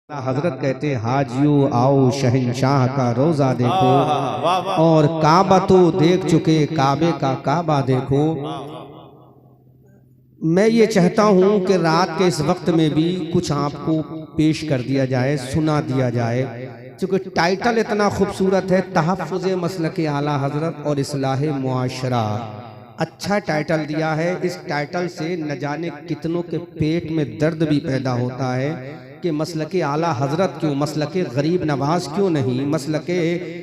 हजरत कहते हाजियो आओ शहंशाह का रोजा देखो और काबा तो देख चुके काबे का काबा देखो। मैं ये चाहता हूँ कि रात के इस वक्त में भी कुछ आपको पेश कर दिया जाए, सुना दिया जाए, क्योंकि टाइटल इतना खूबसूरत है, तहफ़्फ़ुज़ मसलक आला हजरत और इस्लाह मुआशरा। अच्छा टाइटल दिया है। इस टाइटल से न जाने कितनों के पेट में दर्द भी पैदा होता है कि मसलके आला हजरत क्यों, मसलके गरीब नवाज क्यों नहीं, मसलके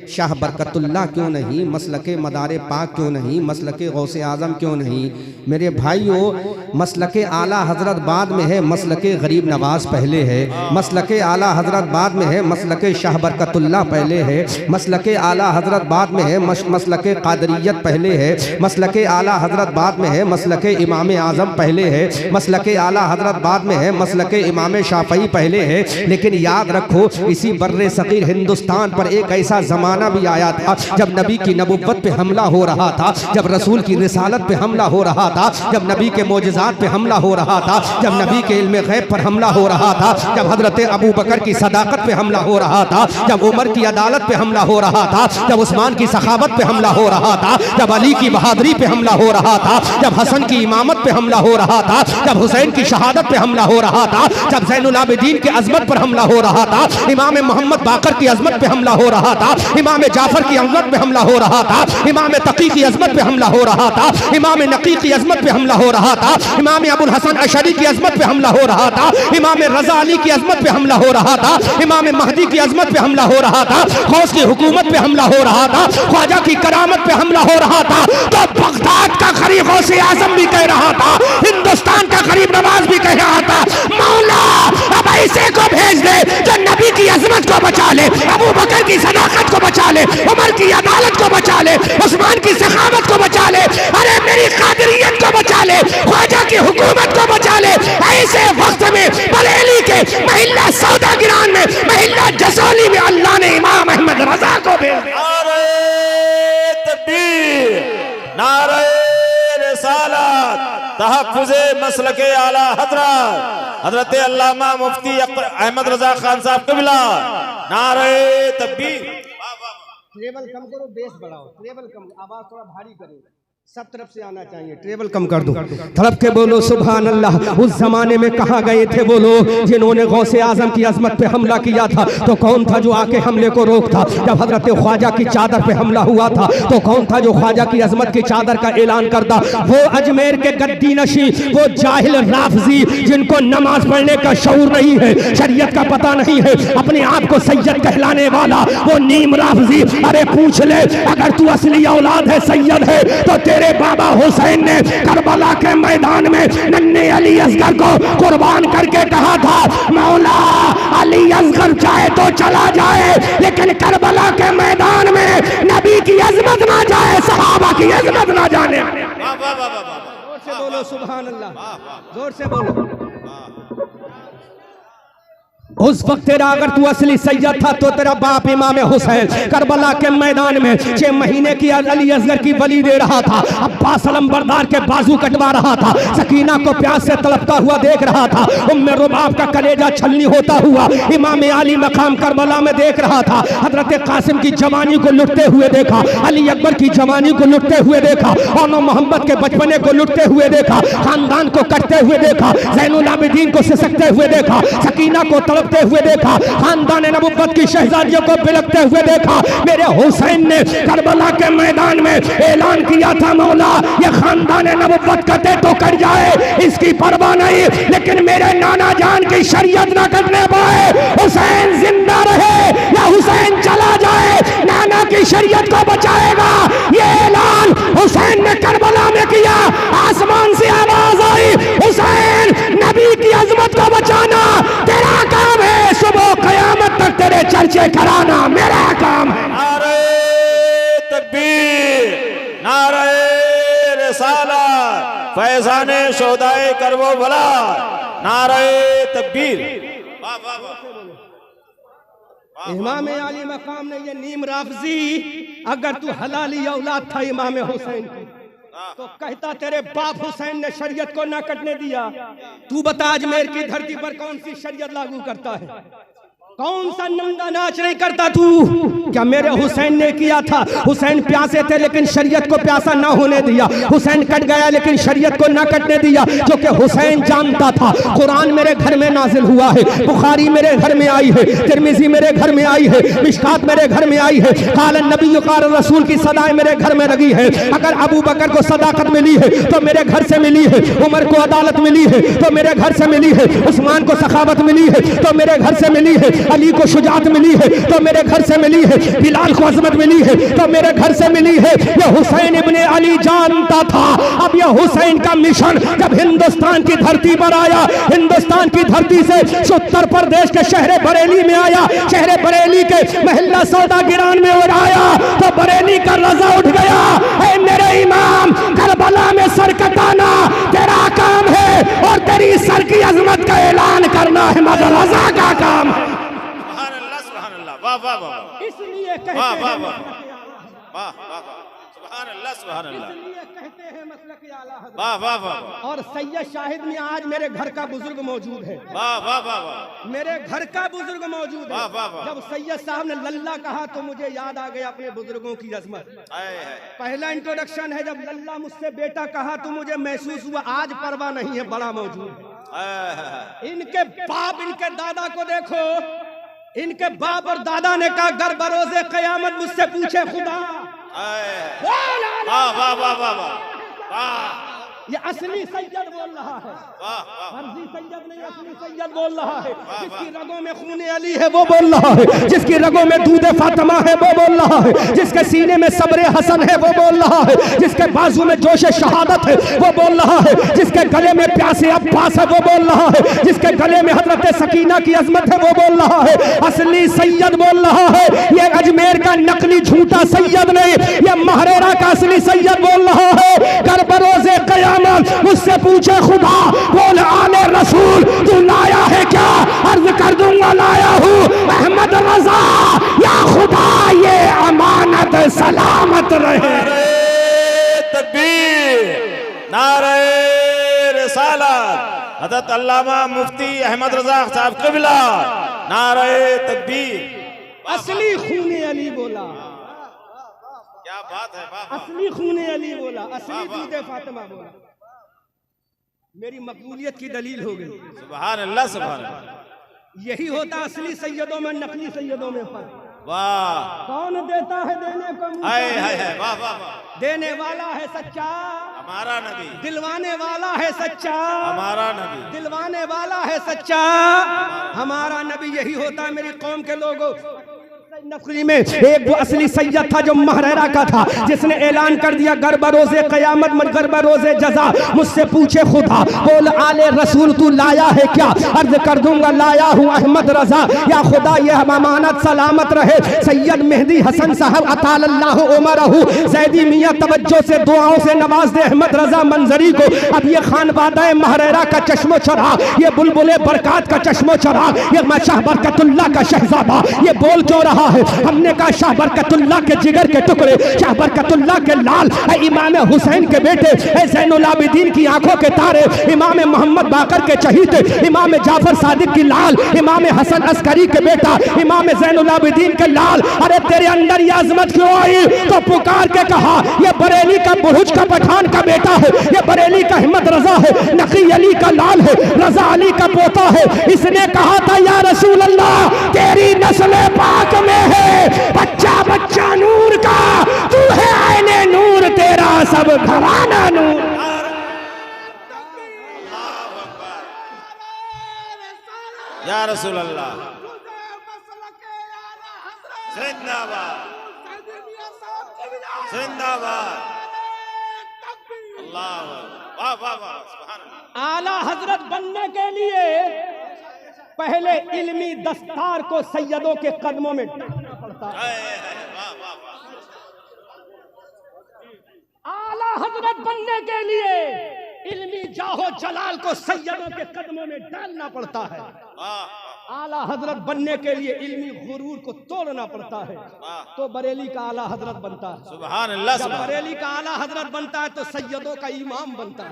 शाह बरकतुल्लाह क्यों नहीं, मसलके मदारे पाक क्यों नहीं, मसलके गौसे आजम क्यों नहीं। मेरे भाइयों, मसलके आला हजरत बाद में है, मसलके गरीब नवाज पहले है। मसलके आला हजरत बाद में है, मसलके शाह बरकतुल्लाह पहले है। मसलके आला हजरत बाद में है, मसलके कादरियत पहले है। मसलके आला हजरत बाद में है, मसलके इमाम आजम पहले है। मसलके आला हजरत बाद में है, मसलके इमाम शाफई पहले है। लेकिन याद रखो, इसी बर्रे सगीर हिंदुस्तान पर एक ऐसा जमाना भी आया था जब नबी की नबुव्वत पे हमला हो रहा था, जब रसूल की रिसालत पे हमला हो रहा था, जब नबी के मोजज़ात पे हमला हो रहा था, जब नबी के इल्मे गैब पर हमला हो रहा था, जब हजरत अबू बकर की सदाकत पे हमला हो रहा था, जब उमर की अदालत पे हमला हो रहा था, जब उस्मान की सखावत पे हमला हो रहा था, जब अली की बहादुरी पे हमला हो रहा था, जब हसन की इमामत पे हमला हो रहा था, जब हुसैन की शहादत पे हमला हो रहा था, जब ज़ैनुल आबिदीन की अजमत पर हमला हो रहा था, इमाम मोहम्मद बाकर की अजमत पे हमला हो रहा था, इमाम जाफर की अजमत पे हमला हो रहा था, इमाम तकी की अजमत पे हमला हो रहा था, इमाम नकी की अजमत पे हमला हो रहा था, इमाम अबुल हसन अशरी की अजमत पे हमला हो रहा था, इमाम रजा अली की अजमत पे हमला हो रहा था, इमाम महदी की अजमत पे हमला हो रहा था, गौस की हुकूमत पे हमला हो रहा था, ख्वाजा की करामत पे हमला हो रहा था। तो बगदाद का गरीब गौसे आजम भी कह रहा था, हिंदुस्तान का गरीब नवाज भी कह रहा था, मौला अब ऐसे को भेज दे जो नबी की अजमत को बचा ले, अबू बकर की सदाकत को बचा ले, उमर की अदालत को बचा ले, उस्मान की सखावत को बचा ले, अरे मेरी कादरियत को बचा ले, ख्वाजा की हुकूमत को बचा ले। ऐसे वक्त में बरेली के महिला सौदागिरान में, महिला जसोली में अल्लाह ने इमाम अहमद रजा को भेज दिया। नारे तकबीर, नारे रिसालत, तहफ़्फ़ुज़े मसलके आला हजरत हजरत अल्लामा मुफ्ती अहमद रजा खान साहब क़िबला। नारे तकबीर। ट्रेबल कम करो, बेस बढ़ाओ, ट्रेबल कम, आवाज थोड़ा भारी करो, सब तरफ से आना चाहिए, ट्रेबल कम कर दो, तड़प के बोलो सुभान अल्लाह। उस जमाने में कहा गए थे वो लोग जिन्होंने गौसे आजम की अजमत पे हमला किया था, तो कौन था जो आके हमले को रोकता? जब हजरत ख्वाजा की चादर पे हमला हुआ था, तो कौन था जो ख्वाजा की अजमत की चादर का ऐलान करता? वो अजमेर के गद्दी नशी, वो जाहिल राफजी जिनको नमाज पढ़ने का शऊर नहीं है, शरीयत का पता नहीं है, अपने आप को सैयद कहलाने वाला वो नीम राफजी। अरे पूछ ले, अगर तू असली औलाद है, सैयद है, तो तेरे बाबा हुसैन ने करबला के मैदान में नन्हे अली असगर को कुर्बान करके कहा था, मौला अली असगर चाहे तो चला जाए, लेकिन करबला के मैदान में नबी की अजमत ना जाए, सहाबा की अजमत ना जाने। जोर से बोलो सुभान अल्लाह, जोर से बोलो। उस वक्त तेरा अगर तू असली सैयद था तो तेरा बाप इमाम हुसैन करबला के मैदान में 6 महीने की अली असगर की बलि दे रहा था, अब्बास अलमबरदार के बाजू कटवा रहा था, सकीना को प्यास से तड़पता हुआ देख रहा था, उम्मे रुबाब का कलेजा छलनी होता हुआ इमाम अली मकाम करबला में देख रहा था, हजरत कासिम की जवानी को लुटते हुए देखा, अली अकबर की जवानी को लुटते हुए देखा, और मोहम्मद के बचपने को लुटते हुए देखा, खानदान को कटते हुए देखा, ज़ैनुल आबिदीन को सिसकते हुए देखा, सकीना को तड़पते हुए देखा, खानदान नबुव्वत की शहजादियों को बिलखते हुए देखा। मेरे हुसैन ने करबला के मैदान में ऐलान किया था, मौला ये खानदान नबुव्वत कटे तो कट जाए, इसकी परवाह नहीं, लेकिन मेरे नाना जान की शरीयत ना कटने पाए। हुसैन जिंदा रहे या हुसैन चला जाए, नाना की शरीयत को बचाएगा। ये ऐलान हुसैन ने करबला में किया। आसमान से आवाज आई, हुसैन नबी की अजमत को बचाना तेरा काम है, सुबह कयामत तक तेरे चर्चे कराना मेरा काम है। नारे तकबीर, नारे रिसालत, फैज़ाने शोहदाए करबो भला। नारे तकबीर। इमाम आली मकाम ने ये नीम राफजी, अगर तू हलाली औलाद था इमाम हुसैन की, तो कहता तेरे बाप हुसैन ने शरीयत को ना कटने दिया। तू बता अजमेर की धरती पर कौन सी शरीयत लागू करता है? कौन सा नंगा नाच नहीं करता तू? क्या मेरे हुसैन ने किया था? हुसैन प्यासे थे लेकिन शरीयत को प्यासा ना होने दिया। हुसैन कट गया लेकिन शरीयत को ना कटने दिया, जो कि हुसैन जानता था। कुरान मेरे घर में नाजिल हुआ है, बुखारी मेरे घर में आई है, तिरमिजी मेरे घर में आई है, मिशकात मेरे घर में आई है, काल नबी क़ाल रसूल की सदाएं मेरे घर में लगी है। अगर अबू बकर को सदाकत मिली है तो मेरे घर से मिली है, उमर को अदालत मिली है तो मेरे घर से मिली है, उस्मान को सखावत मिली है तो मेरे घर से मिली है, अली को शुजात मिली है तो मेरे घर से मिली है, बिलाल को अजमत मिली है तो मेरे घर से मिली है। ये हुसैन इब्ने अली जानता था। अब ये हुसैन का मिशन जब हिंदुस्तान की धरती पर आया, हिंदुस्तान की धरती से उत्तर प्रदेश के शहर बरेली में आया, शहर बरेली के महल्ला सौदा गिरान में और आया तो बरेली का रजा उठ गया। ऐ मेरे इमाम, करबला में सर कटाना तेरा काम है और तेरी सर की अजमत का ऐलान करना है मगर रजा का काम है। वाह वाह वाह, इसलिए कहते वाह वाह हैं, वाह, वाह वाह, सुभान अल्लाह सुभान अल्लाह, इसलिए कहते हैं मसलक आला हज़रत। वाह वाह वाह, और सैयद शाहिद में आज मेरे घर का बुजुर्ग मौजूद है, वाह वाह वाह वाह, मेरे घर का बुजुर्ग मौजूद है। वाह वाह वाह। जब सैयद साहब ने लल्ला कहा तो मुझे याद आ गया अपने बुजुर्गों की अजमत। आए है, पहला इंट्रोडक्शन है, जब लल्ला मुझसे बेटा कहा तो मुझे महसूस हुआ आज परवाह नहीं है, बड़ा मौजूद है। आए है, इनके बाप इनके दादा को देखो, इनके बाप और दादा ने कहा गर बरोज़े क़यामत मुझसे पूछे खुदा। आए है, वाह वाह वाह वाह वाह, ये असली सैयद बोल रहा है, वाह वाह, फर्जी सैयद नहीं, असली सैयद बोल रहा है। जिसकी रगों में खून अली है वो बोल रहा है, जिसकी रगों में दूध फातिमा है वो बोल रहा है, जिसके सीने में सब्र हसन है वो बोल रहा है, जिसके बाजू में जोश शहादत है वो बोल रहा है, जिसके गले में प्यासे अब्बास है वो बोल रहा है, जिसके गले में हजरत सकीना की अजमत है वो बोल रहा है। असली सैयद बोल रहा है, ये अजमेर का नकली झूठा सैयद नहीं, ये महरेरा का असली सैयद बोल रहा है। कर बरोज़े क़यामत मुझसे पूछे खुदा, बोल आले रसूल तू लाया है क्या? अर्ज कर दूंगा लाया हूँ अहमद रजा, या खुदा ये अमानत सलामत रहे। नारे तकबीर, नारे रिसालत, हज़रत अल्लामा मुफ्ती अहमद रजा साहब क़िबला, नारे तकबीर। असली खूने अली बोला, क्या बात है, वाह वाह, असली खूने अली बोला, असली दूध फातिमा बोला। मेरी मकबूलियत की दलील हो गई। सुभान अल्लाह सुभान अल्लाह, यही होता असली सैयदों में नकली सैयदों में फर्क। वाह, कौन देता है देने को मुँह हाय से? हाय हाय, वाह वाह वाह, देने वाला है सच्चा, हमारा नबी, दिलवाने वाला है सच्चा, हमारा नबी, दिलवाने वाला है सच्चा, हमारा नबी। यही होता है मेरी कौम के लोगों। नकली में एक वो असली सैयद था जो महरेरा का था, जिसने ऐलान कर दिया गर बरोज़े क़यामत गर बरोज़े जज़ा मुझसे पूछे खुदा, बोल आले रसूल तू लाया है क्या? अर्ज कर दूंगा लाया हूँ अहमद रजा, या खुदा ये अमानत सलामत रहे। सैयद मेहदी हसन साहब अतालल्लाहु उमरहु ज़ैदी मियाँ तवज्जो से दुआओं से नवाज दे अहमद रजा मंजरी को। अब ये खानबादा महरेरा का चश्मो चराग, ये बुलबुले बरकात का चश्मो चराग, ये शाह बरकतुल्लाह का शहजादा, ये बोल क्यों रहा है? हमने कहा शाह बरकतुल्लाह के जिगर के टुकड़े, शाह बरकतुल्लाह के लाल, इमाम हुसैन के बेटे, ज़ैनुल आबिदीन की आंखों के तारे, इमाम मोहम्मद बाकर के चहीते, इमाम जाफर सादिक की लाल, इमाम हसन अस्करी के बेटा, इमाम ज़ैनुल आबिदीन के लाल। अरे तेरे अंदर ये अजमत क्यों आई? तो पुकार के कहा ये बरेली का बुरुज का पठान का बेटा है, ये बरेली का अहमद रजा है, नकी अली का लाल है, रजा अली का पोता है। इसने कहा था या रसूल अल्लाह तेरी नस्ल पाक में है बच्चा बच्चा नूर का, तू है आईने नूर, तेरा सब घराना नूर। या रसूल अल्लाह, जिंदाबाद जिंदाबाद, अल्लाह, वाह वाह वाह, सुभान अल्लाह। आला हजरत बनने के लिए पहले इल्मी दस्तार को सैयदों के कदमों में डालना पड़ता है। वाह वाह वाह, आला हजरत बनने के लिए इल्मी जाहो जलाल को सैयदों के कदमों में डालना पड़ता है। आला हजरत बनने के लिए इल्मी गुरूर को तोड़ना पड़ता है, तो बरेली का आला हजरत बनता है। सुभान अल्लाह, जब बरेली का आला हजरत बनता है तो सैयदों का इमाम बनता है।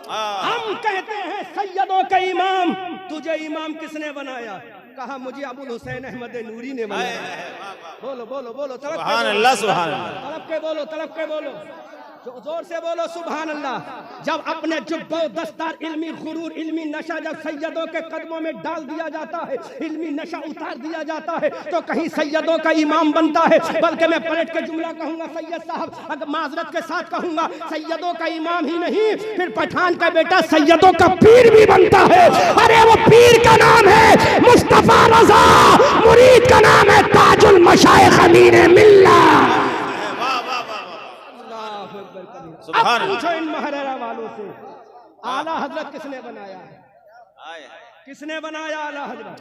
हम कहते हैं सैयदों का इमाम, तुझे इमाम किसने बनाया? कहा मुझे अबुल हुसैन अहमद नूरी ने बनाया। बोलो बोलो बोलो, तड़प के सुभान बोलो, अल्लाह, सुभान अल्लाह। तड़प के बोलो, तड़प के बोलो, जोर से बोलो सुभान अल्लाह। जब अपने जुब्बो दस्तार इल्मी गुरूर इल्मी नशा जब सैयदों के कदमों में डाल दिया जाता है, इल्मी नशा उतार दिया जाता है, तो कहीं सैयदों का इमाम बनता है, बल्कि मैं पलट के जुमला कहूंगा सैयद साहब, अगर माजरत के साथ कहूंगा सैयदों का इमाम ही नहीं, फिर पठान का बेटा सैयदों का पीर भी बनता है। अरे वो पीर का नाम है मुस्तफा रजा, मुरीद का नाम है ताजुल मशाइख अमीर मिल्लत। अब पूछो इन महररा वालों से, आला हजरत किसने बनाया है? किसने बनाया आला हजरत?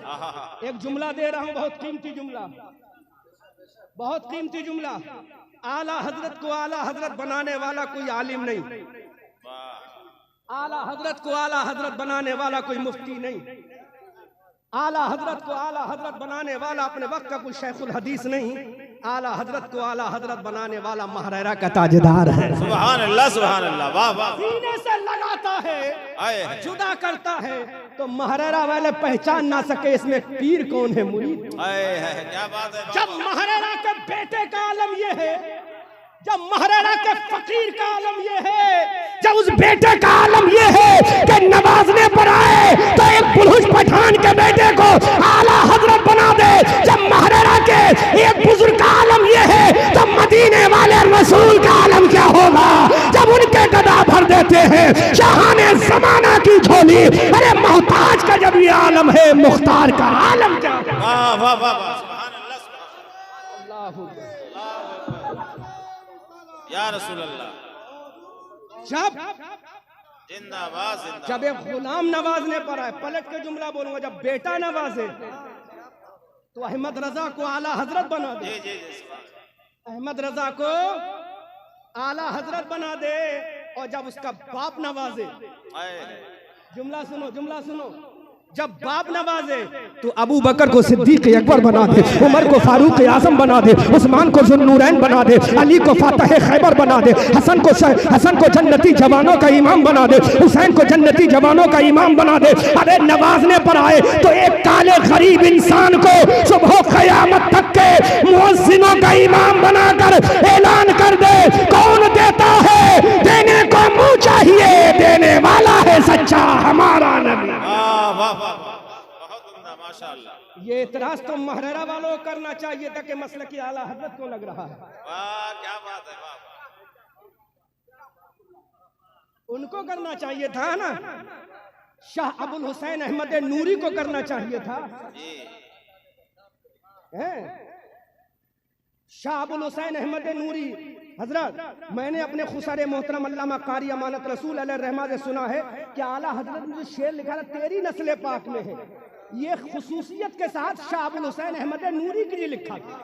एक जुमला दे रहा हूं, बहुत कीमती जुमला, बहुत कीमती जुमला। आला हजरत को आला हजरत बनाने वाला कोई आलिम नहीं, आला हजरत को आला हजरत बनाने वाला कोई मुफ्ती नहीं, आला हजरत को आला हजरत बनाने वाला अपने वक्त का कोई शेखुल हदीस नहीं, आला हजरत को आला हजरत बनाने वाला महररा का ताजदार है। सुभान अल्लाह, सुभान अल्लाह, वाह वाह। सीने से लगाता है, जुदा करता है, तो महररा वाले पहचान ना सके इसमें पीर कौन है, मुरीद। क्या बात है। जब महररा के बेटे का आलम ये है, जब महररा के फकीर का आलम ये है, जब उस बेटे का आलम ये है कि नवाजने पर आए तो एक बुलहुज पठान के बेटे को आला हजरत बना दे, जब महररा के एक बुजुर्ग का आलम ये है तो मदीने वाले रसूल का आलम क्या होगा, जब उनके गदा भर देते हैं शाहाने जमाना की झोली। अरे मोहताज का जब ये आलम है, मुख्तार का आलम क्या? वाह वाह वाह, सुभान अल्लाह, अल्लाह या रसूल अल्लाह। जब जिंदाबाद, जब एक गुलाम नवाजने पर आए, पलट के जुमला बोलूंगा, जब बेटा नवाजे तो अहमद रजा को आला हजरत बना दे, अहमद रजा को आला हजरत बना दे, और जब उसका बाप नवाजे, जुमला सुनो, जुमला सुनो, जब बाप नवाजे तो अबू बकर को सिद्दीक अकबर बना दे, उमर को फारूक आजम बना दे, उस्मान को जुन्नूरैन बना दे, अली को फातह खैबर बना दे, हसन को जन्नती जवानों का इमाम बना दे, हुसैन को जन्नती जवानों का इमाम बना दे। अरे नवाजने पर आए तो एक काले गरीब इंसान को सुबह क़यामत तक के मुअज्जिनों का इमाम बनाकर ऐलान कर दे। कौन देता है? देने को मुंह चाहिए, देने वाला है सच्चा हमारा नबी। बहुत उम्दा, माशाअल्लाह। ये इतराज तो महररा वालों को करना चाहिए था कि मसले की आला हजरत को लग रहा है। वाह, क्या बात है, वाह। उनको करना चाहिए था ना, शाह अबुल हुसैन अहमद नूरी को करना चाहिए था। शाह अबुल हुसैन अहमद नूरी हजरत, मैंने अपने खुसरे मोहतरम अल्लामा कारी अमानत रसूल अलैहिर्रहमा से सुना है कि आला हजरत ने शेर लिखा था, तेरी नस्ल पाक में है। ये खुसूसियत के साथ शाह अबुल हुसैन अहमद नूरी के लिए लिखा था।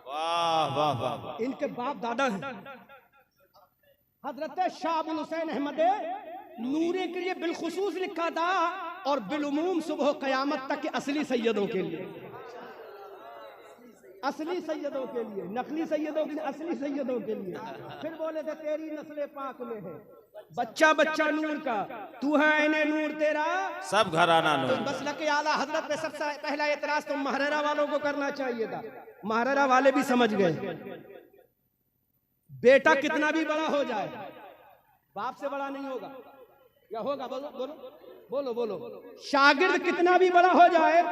वाह वाह वाह, इनके बाप दादा हैं हजरत शाह अबुल हुसैन अहमद नूरी के लिए बिलखुसूस लिखा था, और बिलुमूम सुबह क़यामत तक के असली सैयदों के लिए, असली सैयदों के लिए, नकली सैयदों के लिए, असली सैयदों के लिए। फिर बोले थे तेरी नस्ल पाक में है, बच्चा बच्चा नूर का, तू है ऐने नूर तेरा सब घराना नूर। बस लके आला हजरत पे सबसे पहला एतराज तो महररा वालों को करना चाहिए था। महररा वाले भी समझ गए, बेटा कितना भी बड़ा हो जाए बाप से बड़ा नहीं होगा, या होगा? बोलो बोलो बोलो बोलो। शागिर्द कितना भी बड़ा हो जाए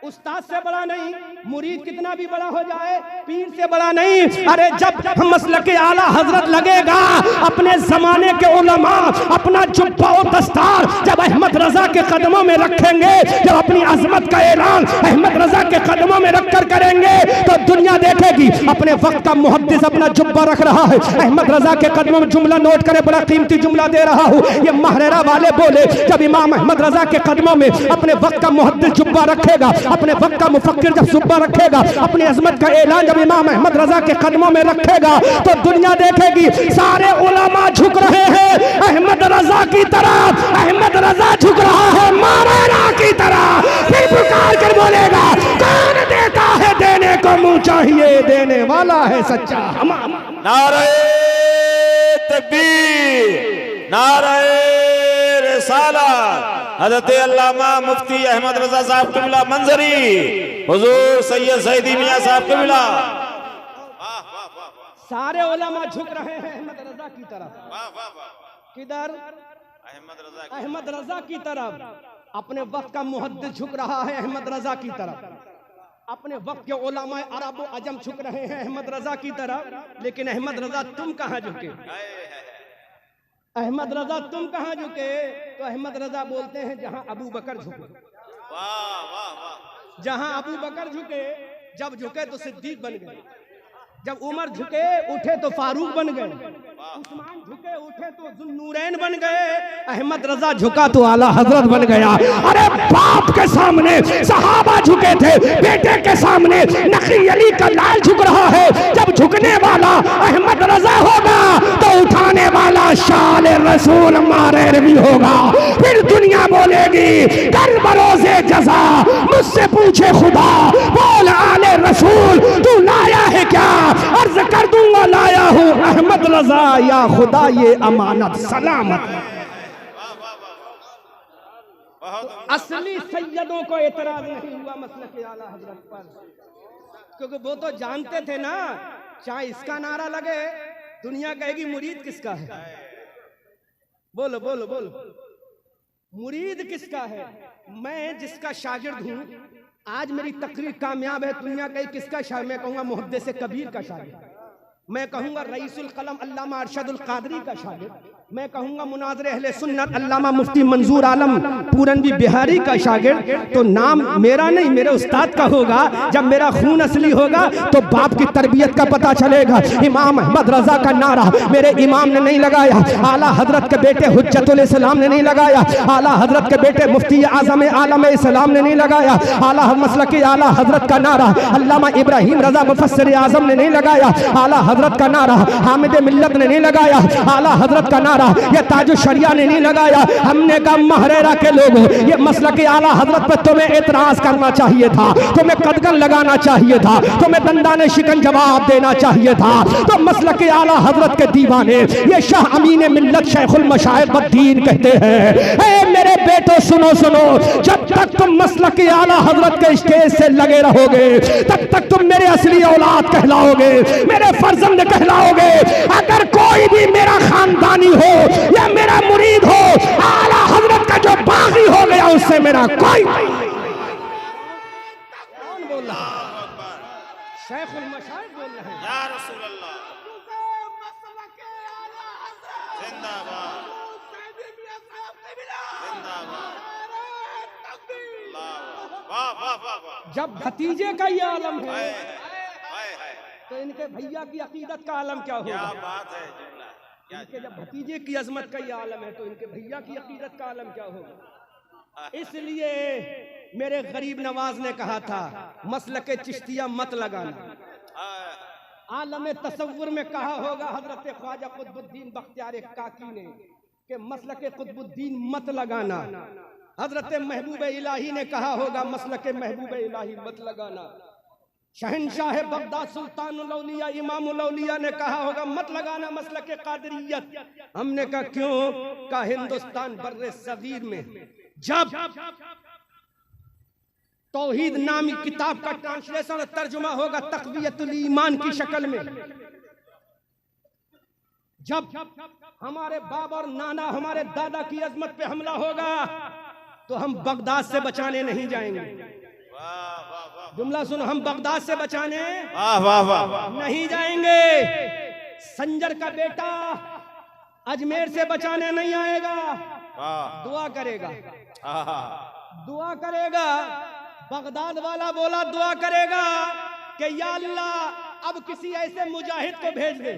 उस्ताद से बड़ा नहीं, मुरीद कितना भी बड़ा हो जाए पीर से बड़ा नहीं। अरे जब मसलके आला हजरत लगेगा, अपने जमाने के उलमा अपना जुब्बा और दस्तार जब अहमद रजा के कदमों में रखेंगे, जब अपनी अजमत का ऐलान अहमद रजा के कदमों में रखकर करेंगे, तो दुनिया देखेगी अपने वक्त का मुहद्दिस अपना जुब्बा रख रहा है। अहमद रजा के कदमों में, जुमला नोट करे, बड़ा कीमती जुमला दे रहा हूँ, ये महररा वाले बोले जब इमाम अहमद रजा के कदमों में अपने वक्त का मुहद्दिस जुब्बा रखेगा, अपने वक्त का मुफक्किर जब जुब्बा रखेगा, अपनी अजमत का ऐलान जब इमाम अहमद रजा के कदमों में रखेगा, तो दुनिया देखेगी सारे उलमा झुक रहे हैं अहमद रजा की तरफ, अहमद रजा झुक रहा है मौलाना की तरफ। फिर पुकार कर बोलेगा, कौन देता है? देने को मुंह चाहिए, देने वाला है सच्चा हमारा। नारे तकबीर, नारे रिसालत, हजरत अल्लामा मुफ्ती अहमद रजा साहब किबला मंजरी, हुजूर सैयद सईदी मियां साहब किबला। सारे उलमा झुक रहे हैं अहमद रजा की तरफ। किधर? अहमद रजा की तरफ। अपने वक्त का मुहद्दिस झुक रहा है अहमद रजा की तरफ। अपने वक्त के उलमा अरब व अजम झुक रहे हैं अहमद रजा की तरफ। लेकिन अहमद रजा तुम कहाँ झुके? अहमद रजा तुम कहाँ झुके? तो अहमद रजा बोलते हैं जहां अबू बकर झुके। जहां अबू बकर झुके, जब झुके तो सिद्दीक बन गए, जब उमर झुके उठे तो फारूक बन गए, उस्मान झुके उठे तो जुन्नूरैन बन गए, अहमद रजा झुका तो आला हजरत बन गया। अरे बाप के सामने सहाबा झुके थे, बेटे के सामने नकी अली का लाल झुक रहा है। जब झुकने वाला अहमद रजा होगा तो उठाने वाला शाल रसूल मारे भी होगा। फिर दुनिया बोलेगी कर बरोज़े जज़ा, मुझसे पूछे खुदा बोल आले रसूल तू लाया है क्या? अर्ज कर दूंगा लाया हूँ अहमद रजा, या खुदा ये अमानत सलामत। असली सैयदों को एतराज नहीं हुआ मसलक आला हजरत पर, क्योंकि वो तो जानते थे ना, चाहे इसका नारा लगे दुनिया कहेगी मुरीद किसका है। बोलो बोलो बोलो, मुरीद किसका है? मैं जिसका शागिर्द हूँ, आज मेरी तकरीर कामयाब है, दुनिया कहीं किसका शागिर्द? मैं कहूँगा मुहद्दिस कबीर का शागिर्द, मैं कहूँगा रईसुल कलम अल्लामा अरशदुल कादरी का शागिर्द, मैं कहूँगा मुनाज़िर अहले सुन्नत अल्लामा मुफ्ती मंजूर आलम पूरनवी बिहारी का शागिर्द। तो नाम मेरा नहीं, मेरे उस्ताद का होगा। जब मेरा खून असली होगा तो बाप की तरबियत का पता चलेगा। इमाम अहमद रजा का नारा मेरे इमाम ने नहीं लगाया, आला हजरत के बेटे हुज्जतुल इस्लाम ने नहीं लगाया, आला हजरत के बेटे मुफ्ती आज़म आलम इस्लाम ने नहीं लगाया, आला मसलक आला हजरत का नारा अल्लामा इब्राहिम रजा मुफस्सिर आज़म ने नहीं लगाया, आला हजरत का नारा हामिद मिल्लत ने नहीं लगाया, आला हजरत का नारा ये ताजु शरिया ने नहीं लगाया। हमने कहा महरेरा के लोगों, ये मसलक आला हजरत पर तुम्हें एतराज करना चाहिए था, तुम्हें कदगन लगाना चाहिए था, तुम्हें दंदाने शिकन जवाब देना चाहिए था। तो मसलक आला हजरत के दीवाने ये शाह अमीन मिल्लत शेखुल मशाइख बद्दीन कहते हैं, ए मेरे बेटो सुनो सुनो, जब तक तुम मसलक आला हजरत के स्टेज से लगे रहोगे तब तक तुम मेरे असली औलाद कहलाओगे, मेरे फर्जंद कहलाओगे। अगर कोई भी मेरा खानदानी हो या मेरा मुरीद हो, आला हजरत का जो बागी हो गया उससे मेरा कोई। कौन बोल रहा है? शेखुल मशाइख बोल रहे हैं। या रसूल अल्लाह जिंदाबाद जिंदाबाद। वाह वाह वाह वाह। जब भतीजे का ये आलम है तो इनके भैया की अकीदत का आलम क्या होगा? क्या बात है जुमला। इनके जब भतीजे की अजमत का ये आलम है तो इनके भैया की अकीदत का आलम क्या होगा? इसलिए मेरे गरीब नवाज ने कहा था मसलक चिश्तिया मत लगाना। आलम तसव्वुर में कहा होगा हजरत ख्वाजा कुतुबुद्दीन बख्तियार काकी ने कि मसलक कुतुबुद्दीन मत लगाना। हजरत महबूब इलाही ने कहा होगा मसलक महबूब इलाही मत लगाना। शहनशाह बगदाद सुल्तानुल औलिया इमामुल औलिया ने कहा होगा मत लगाना मसलक कादरियत। हमने कहा क्यों? का हिंदुस्तान बर्रे सगीर में जब तौहीद नामी किताब का ट्रांसलेशन और तर्जुमा होगा तक़वियतुल ईमान की शक्ल में, जब हमारे बाबा और नाना हमारे दादा की अजमत पे हमला होगा तो हम बगदाद से बचाने नहीं जाएंगे। जुमला सुनो, हम बगदाद से बचाने वाह वाह वाह नहीं जाएंगे। संजर का बेटा अजमेर से बचाने नहीं आएगा, दुआ करेगा, दुआ करेगा। बगदाद वाला बोला दुआ करेगा कि या अल्लाह अब किसी ऐसे मुजाहिद को भेज दे,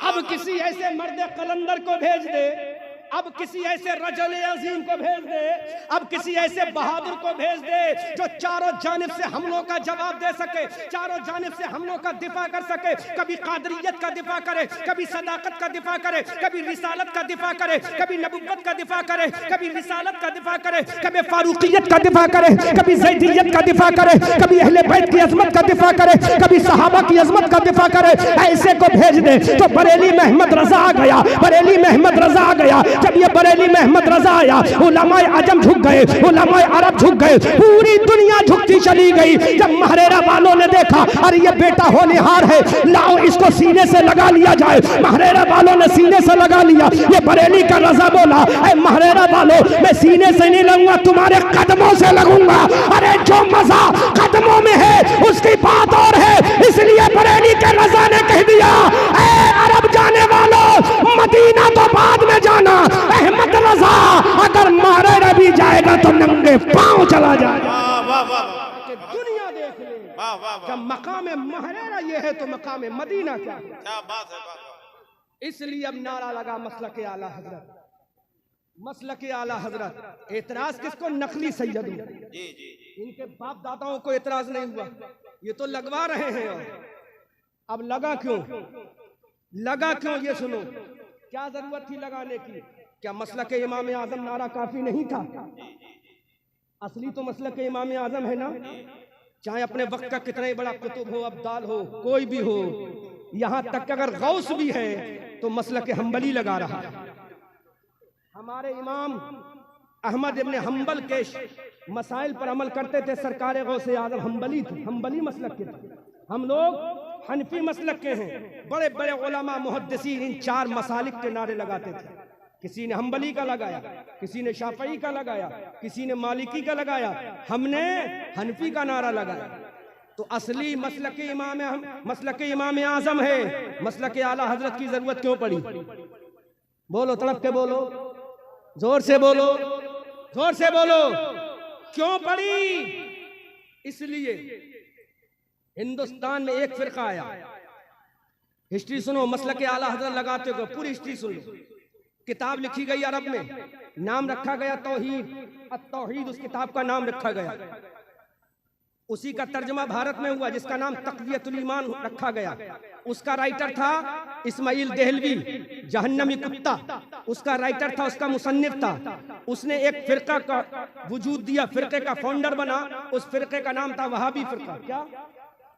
अब किसी ऐसे मर्द कलंदर को भेज दे, अब किसी ऐसे रजल अजीम को भेज दे, अब किसी ऐसे बहादुर को भेज दे जो चारों जानिब से हमलों का जवाब दे सके, चारों जानिब से हमलों का दिफा कर सके। कभी कादरियत का दिफा करे, कभी सदाकत का दिफा करे, कभी रिसालत का दिफा करे, कभी नबुव्वत का दिफा करे, कभी रिसालत का दिफा करे, कभी फारूकियत का दिफा करे, कभी ज़ैदियत का दिफा करे, कभी अहले बैत की अजमत का दिफा करे, कभी सहाबा की अजमत का दिफा करे। ऐसे को भेज दे तो बरेली में अहमद रजा आ गया, बरेली में अहमद रजा आ गया। जब ये बरेली में अहमद रजा आया, उलमाए अजम झुक गए, उलमाए अरब झुक गए, पूरी दुनिया झुकती चली गई। जब महरेरा वालों ने देखा अरे ये बेटा होनहार है, लाओ इसको सीने से लगा लिया जाए, महरेरा वालों ने सीने से लगा लिया। ये बरेली का रजा बोला, ऐ महरेरा वालों, मैं सीने से नहीं लगूंगा, तुम्हारे कदमों से लगूंगा। अरे जो मजा कदमों में है उसकी बात और है। इसलिए बरेली के रजा ने कह दिया, ऐ अरब जाने वालों, मदीना तो बाद में जाना, अहमद रजा अगर महरेरा भी जाएगा तो नंगे पांव चला जाएगा। दुनिया देख ले, जब मकाम महरेरा ये है तो मकाम मदीना क्या है? क्या बात है। इसलिए अब नारा लगा मसलक आला हजरत, मसलक आला हजरत। एतराज किसको? नकली सैयद, इनके बाप दादाओं को एतराज नहीं हुआ, ये तो लगवा रहे हैं। अब लगा क्यों? लगा क्यों ये सुनो, क्या जरूरत थी लगाने की? क्या मसलक इमाम आजम नारा काफी नहीं था? असली तो मसलक इमाम आजम है ना, चाहे अपने वक्त का कितना ही बड़ा कुतुब हो, अब्दाल हो, कोई भी हो, यहां तक अगर गौस भी है तो मसलक हम्बली लगा रहा है। हमारे इमाम अहमद इब्न हम्बल के मसाइल पर अमल करते थे, सरकार गौसे आजम हम्बली थे, हम्बली मसलक के थे। हम लोग हनफी मसलक के हैं। बड़े बड़े उलमा मुहद्दिसीन इन चार मसालिक के नारे लगाते थे। किसी ने हम्बली का लगाया, किसी ने शाफई का लगाया, किसी ने मालिकी का लगाया, हमने हनफी का नारा लगाया। तो असली मसलक इमाम आजम है, मसलक आला हजरत की जरूरत क्यों पड़ी? बोलो, तड़प के बोलो, जोर से बोलो, जोर से बोलो, क्यों पड़ी? इसलिए हिंदुस्तान में एक फिरका आया, हिस्ट्री सुनो, मसलक आला हजरत लगाते हो, पूरी हिस्ट्री सुन लो। किताब लिखी गई अरब में, नाम रखा गया तौहीद, अत-तौहीद उस किताब का नाम रखा गया। उसी का तर्जमा भारत में हुआ जिसका नाम तक़वियतुल ईमान रखा गया। उसका राइटर था इस्माइल देहलवी, जहन्नमी कुत्ता, उसका राइटर था, उसका मुसन्निफ था। उसने एक फिरका का वजूद दिया, फिरके का फाउंडर बना। उस फिरके का नाम था वहाबी फिरका। क्या?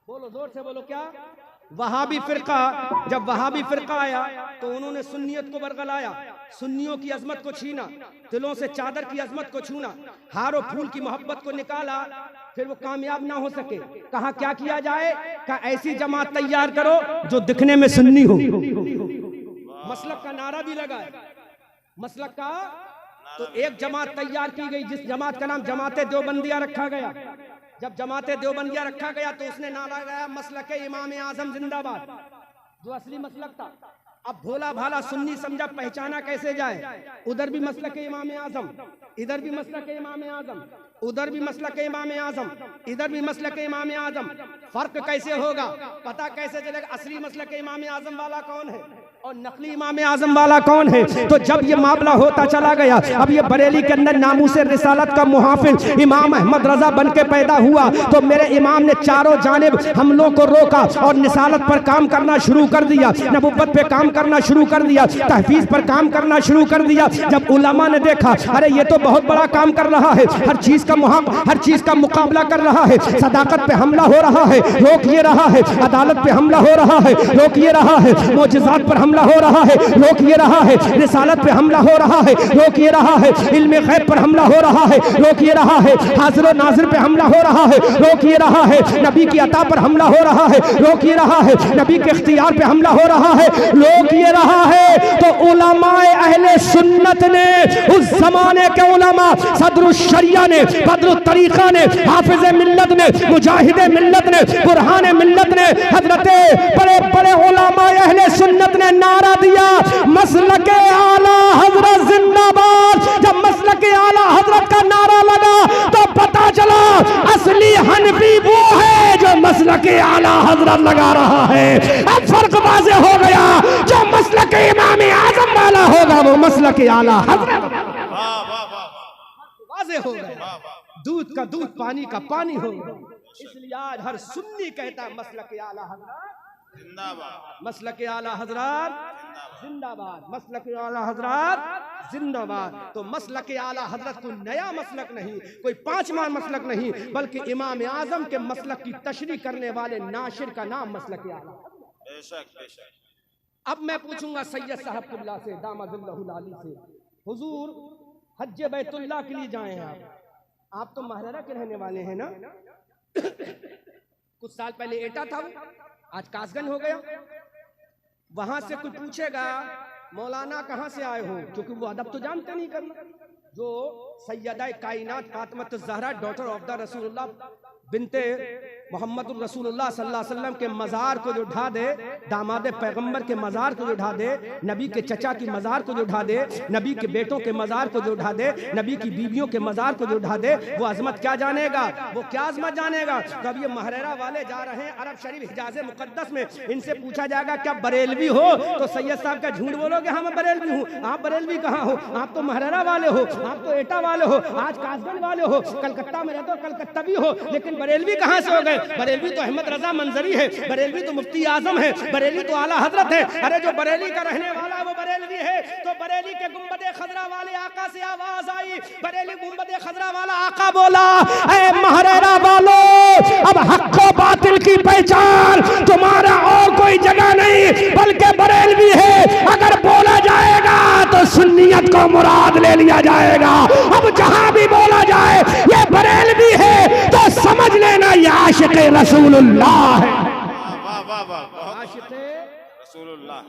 बोलो, जोर से बोलो, क्या? वहाबी फिरका। जब वहाबी फिरका आया तो उन्होंने सुन्नियत को बरगलाया, सुन्नियों की अजमत को छीना, दिलों से चादर की अजमत को छूना, हार और फूल की मोहब्बत को निकाला। फिर वो कामयाब ना हो सके, कहा क्या किया जाए? कहा ऐसी जमात तैयार करो जो दिखने में सुन्नी हो। मसलक का नारा भी लगा, मसलक का। तो एक जमात तैयार की गई जिस जमात का नाम जमात देवबंदिया रखा गया। जब जमात देवबंदिया रखा गया तो उसने नारा लगाया मसलक इमाम आजम जिंदाबाद, जो असली मसलक था। अब भोला भाला सुन्नी समझा, पहचाना कैसे जाए? उधर भी मसलक इमाम आजम, इधर भी मसलक इमाम आजम, उधर भी मसलक इमाम आजम, इधर भी मसलक इमाम आजम। फर्क कैसे होगा? पता कैसे चलेगा असली मसलक इमाम आजम वाला कौन है और नकली इमाम आजम वाला कौन है? तो जब ये मामला होता चला गया, अब ये बरेली के अंदर नामूसे रिसालत का मुहाफिज इमाम अहमद रजा बन के पैदा हुआ। तो मेरे इमाम ने चारों जानिब हमलों को रोका और निसालत पर काम करना शुरू कर दिया, नबुव्वत पे काम करना शुरू कर दिया, तहफीज पर काम करना शुरू कर दिया। जब उलमा ने देखा अरे ये तो बहुत बड़ा काम कर रहा है, हर चीज का मुकाबला कर रहा है, सदाकत पे हमला हो रहा है, रोक ये रहा है, अदालत पे हमला हो रहा है, रोक ये रहा है, मोजज़ात पर हमला हो रहा है, रोक ये रहा है, रिसालत पे हमला हो रहा है, रोक ये रहा है, इल्मे गैब पर हमला हो रहा है, रोक ये रहा है, हाजिर और नाजिर पे हमला हो रहा है, रोक ये रहा है, नबी की अता पर हमला हो रहा है, रोक ये रहा है, नबी के इख्तियार पे हमला हो रहा है, रोक ये रहा है। तो उलमाए अहले सुन्नत ने, उस जमाने के उलमा, सदरुल शरिया ने, बदरुल तरीका ने, हाफिज मिल्लत ने, मुजाहिद मिल्लत ने, बुरहान मिल्लत ने, हजरते बड़े बड़े उलमाए अहले सुन्नत ने नारा दिया मसलक आला हजरत जिंदाबाद। जब मसलक आला हजरत का नारा लगा तो पता चला असली हनफी वो है जो मसलक आला हजरत लगा रहा है। अब फर्क वाज़ेह हो गया, जो मसलक इमाम आजम वाला होगा वो मसलक आला हजरत वाज़ेह हो गया। दूध का दूध, पानी का पानी होगा। इसलिए आज हर सुन्नी कहता है मसलक आला हजरत जिंदाबाद, मसलक आला हजरत जिंदाबाद, मसलक आला हजरत जिंदाबाद। तो मसलक आला हजरत कोई नया मसलक नहीं, कोई पांचवा मसलक नहीं, बल्कि इमाम आजम के मसलक की तशरीह करने वाले नाशिर का नाम मसलक आला। बेशक बेशक। अब मैं पूछूंगा सैयद साहब किबला से, दामदुल्लाहुल आली से, हुजूर हज बैतुल्लाह के लिए जाए हैं आप तो महररा के रहने वाले हैं ना। कुछ साल पहले एटा था, आज कासगंज हो गया। वहां से कोई पूछेगा मौलाना कहाँ से आए हो, क्योंकि वो अदब तो जानते नहीं करना। जो सैयदा कायनात Fatima Zahra daughter of the रसूलुल्लाह बिनते मोहम्मद रसूलुल्लाह सल्लल्लाहु अलैहि वसल्लम के मज़ार को जो ढा दे, दामाद पैगंबर के मज़ार को जो ढा दे, नबी के चचा की मज़ार को जो ढा दे, नबी के बेटों के मज़ार को जो ढा दे, नबी की बीवियों के मज़ार को जो ढा दे, वो अजमत क्या जानेगा, वो क्या अजमत जानेगा। कब ये महरेरा वाले जा रहे हैं अरब शरीफ हिजाज़े मुक़द्दस में, इनसे पूछा जाएगा क्या बरेलवी हो, तो सैयद साहब का झूठ बोलोगे हाँ मैं बरेलवी हूँ। आप बरेलवी कहाँ हो, आप तो महरेरा वाले हो, आप तो एटा वाले हो, आज कासगंज वाले हो, कलकत्ता में रहते हो कलकत्ता भी हो, लेकिन बरेलवी कहाँ से हो गए। बरेलवी तो अहमद रजा मंजरी है, बरेलवी तो मुफ्ती आजम है, बरेली तो आला हजरत है। अरे जो बरेली का रहने वाला है वो बरेलवी है। तो बरेली के गुंबदे खजरा वाले आका से आवाज आई, बरेली गुंबदे खजरा वाला आका बोला, ऐ महरेरा वालो, अब हक व बातिल की पहचान तुम्हारा और कोई जगह नहीं बल्कि बरेलवी है। अगर बोला जाएगा तो सुन्नियत को मुराद ले लिया जाएगा। अब जहां भी बोला जाए ये बरेलवी है तो समझ लेना ये आशिक रसूलुल्लाह है। आशिक रसूलुल्लाह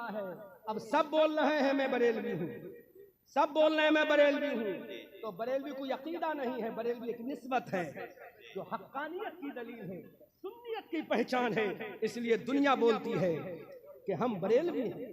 है। अब सब बोल रहे हैं मैं बरेलवी हूँ, सब बोल रहे हैं मैं बरेलवी हूँ, तो बरेलवी कोई अकीदा नहीं है, बरेलवी एक निस्बत है जो हक्कानियत की दलील है, सुन्नियत की पहचान है। इसलिए दुनिया बोलती है कि हम बरेलवी हैं,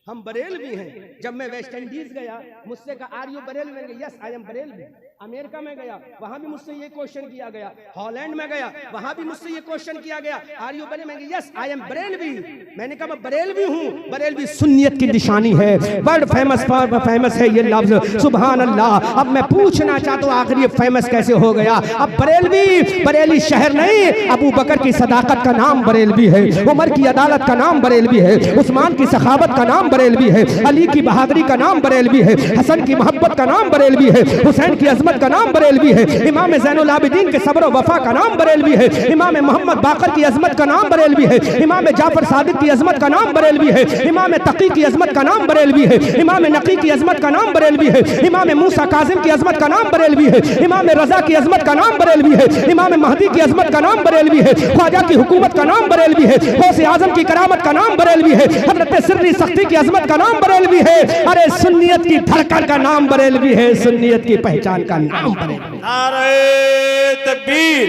हम बरेलवी हैं। जब मैं वेस्ट इंडीज गया मुझसे कहा are you Barelvi, yes I am Barelvi. America में गया वहां भी मुझसे ये क्वेश्चन किया गया, हॉलैंड में गया वहां भी मुझसे ये क्वेश्चन किया गया are you Barelvi, yes I am Barelvi. मैंने कहा मैं बरेलवी हूँ। बरेलवी सुन्नियत की निशानी है, वर्ल्ड फेमस है ये लफ्ज, सुभान अल्लाह। अब मैं पूछना चाहता हूँ आखिर ये फेमस कैसे हो गया। अब बरेली शहर नहीं, अबू बकर की सदाकत का नाम बरेलवी है, उमर की अदालत का नाम बरेलवी है, उस्मान की सखावत का नाम बरेलवी है, अली की बहादुरी का नाम बरेलवी है, हसन की मोहब्बत का नाम बरेलवी है, हुसैन की अजमत का नाम बरेलवी है, इमाम ज़ैनुल आबिदीन के सब्र वफा का नाम बरेलवी है, इमाम मोहम्मद बाकर की अजमत का नाम बरेलवी है, इमाम जाफर सादिक की अजमत का नाम बरेलवी है, इमाम तकी की अजमत का नाम बरेलवी है, इमाम नकी की अजमत का नाम बरेलवी है, इमाम मूसा काजिम की अजमत का नाम बरेलवी है, इमाम रजा की अजमत का नाम बरेलवी है, इमाम महदी की अजमत का नाम बरेलवी है, ख्वाजा की हुकूमत का नाम बरेलवी है, गौसे आजम की करामत का नाम बरेलवी है, हजरत सिर्री सख्ती की अजमत का नाम बरेलवी है। अरे सुन्नियत की धड़कन का नाम बरेलवी है, सुन्नियत की पहचान का नाम बरेलवी। नारे तकबीर,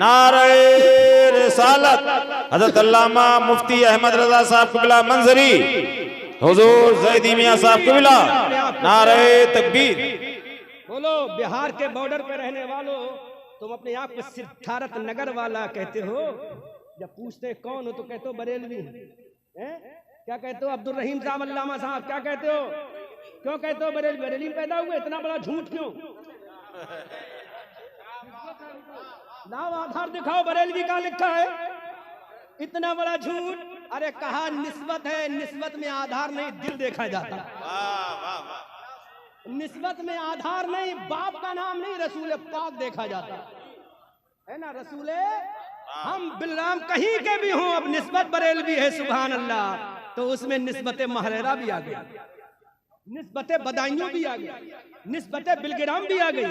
नारे रिसालत। हजरत अल्लामा मुफ्ती अहमद रजा साहब क़िबला मंजरी, हुजूर ज़ैदी मियां साहब क़िबला, नारे तकबीर। बोलो बिहार के बॉर्डर पे रहने वालों, तुम अपने आप को सिद्धार्थ नगर वाला कहते हो, जब पूछते कौन हो तो कहते हो बरेलवी हैं। क्या कहते हो अब्दुल रहीम साहब अल्लामा साहब, क्या कहते हो, क्यों कहते हो बरेलवी, बरेली में पैदा हुए, इतना बड़ा झूठ क्यों। लाओ आधार दिखाओ, बरेलवी का लिखा है, इतना बड़ा झूठ। अरे कहा निस्बत है, निस्बत में आधार नहीं दिल देखा जाता। निस्बत में आधार नहीं, बाप का नाम नहीं, रसूल पाक देखा जाता है ना। रसूले हम बिलराम कहीं के भी हों, अब निस्बत बरेलवी है, सुभान अल्लाह। तो उसमें निस्बत महरेरा भी आ गई, निस्बत बदायूं भी आ गई, निस्बत बिलगिराम भी आ गई,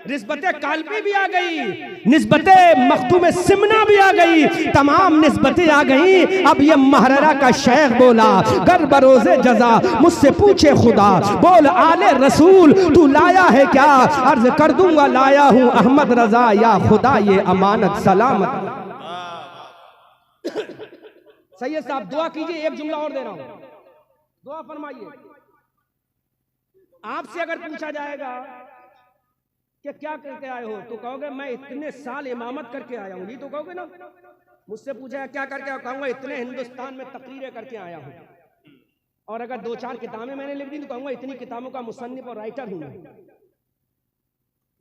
निस्बत कालपी भी आ गई, निस्बत मखदूम सिमना भी आ गई, तमाम निस्बतें आ गई। अब ये महरेरा का शेख बोला, गर बरोज़े जजा मुझसे पूछे खुदा, बोल आले रसूल तू लाया है क्या, अर्ज कर दूंगा लाया हूँ अहमद रजा, या खुदा ये अमानत सलामत। सैयद साहब दुआ कीजिए, एक जुमला और दे रहा हूं, दुआ फरमाइए। आपसे अगर पूछा जाएगा कि क्या करके आए हो, तो कहोगे मैं इतने साल इमामत करके आया हूं, ये तो कहोगे ना। मुझसे पूछा क्या करके आया, कहूंगा इतने हिंदुस्तान में तकरीरें करके आया हूं, और अगर 2-4 किताबें मैंने लिख दी तो कहूंगा इतनी किताबों का मुसन्निफ और राइटर हूं।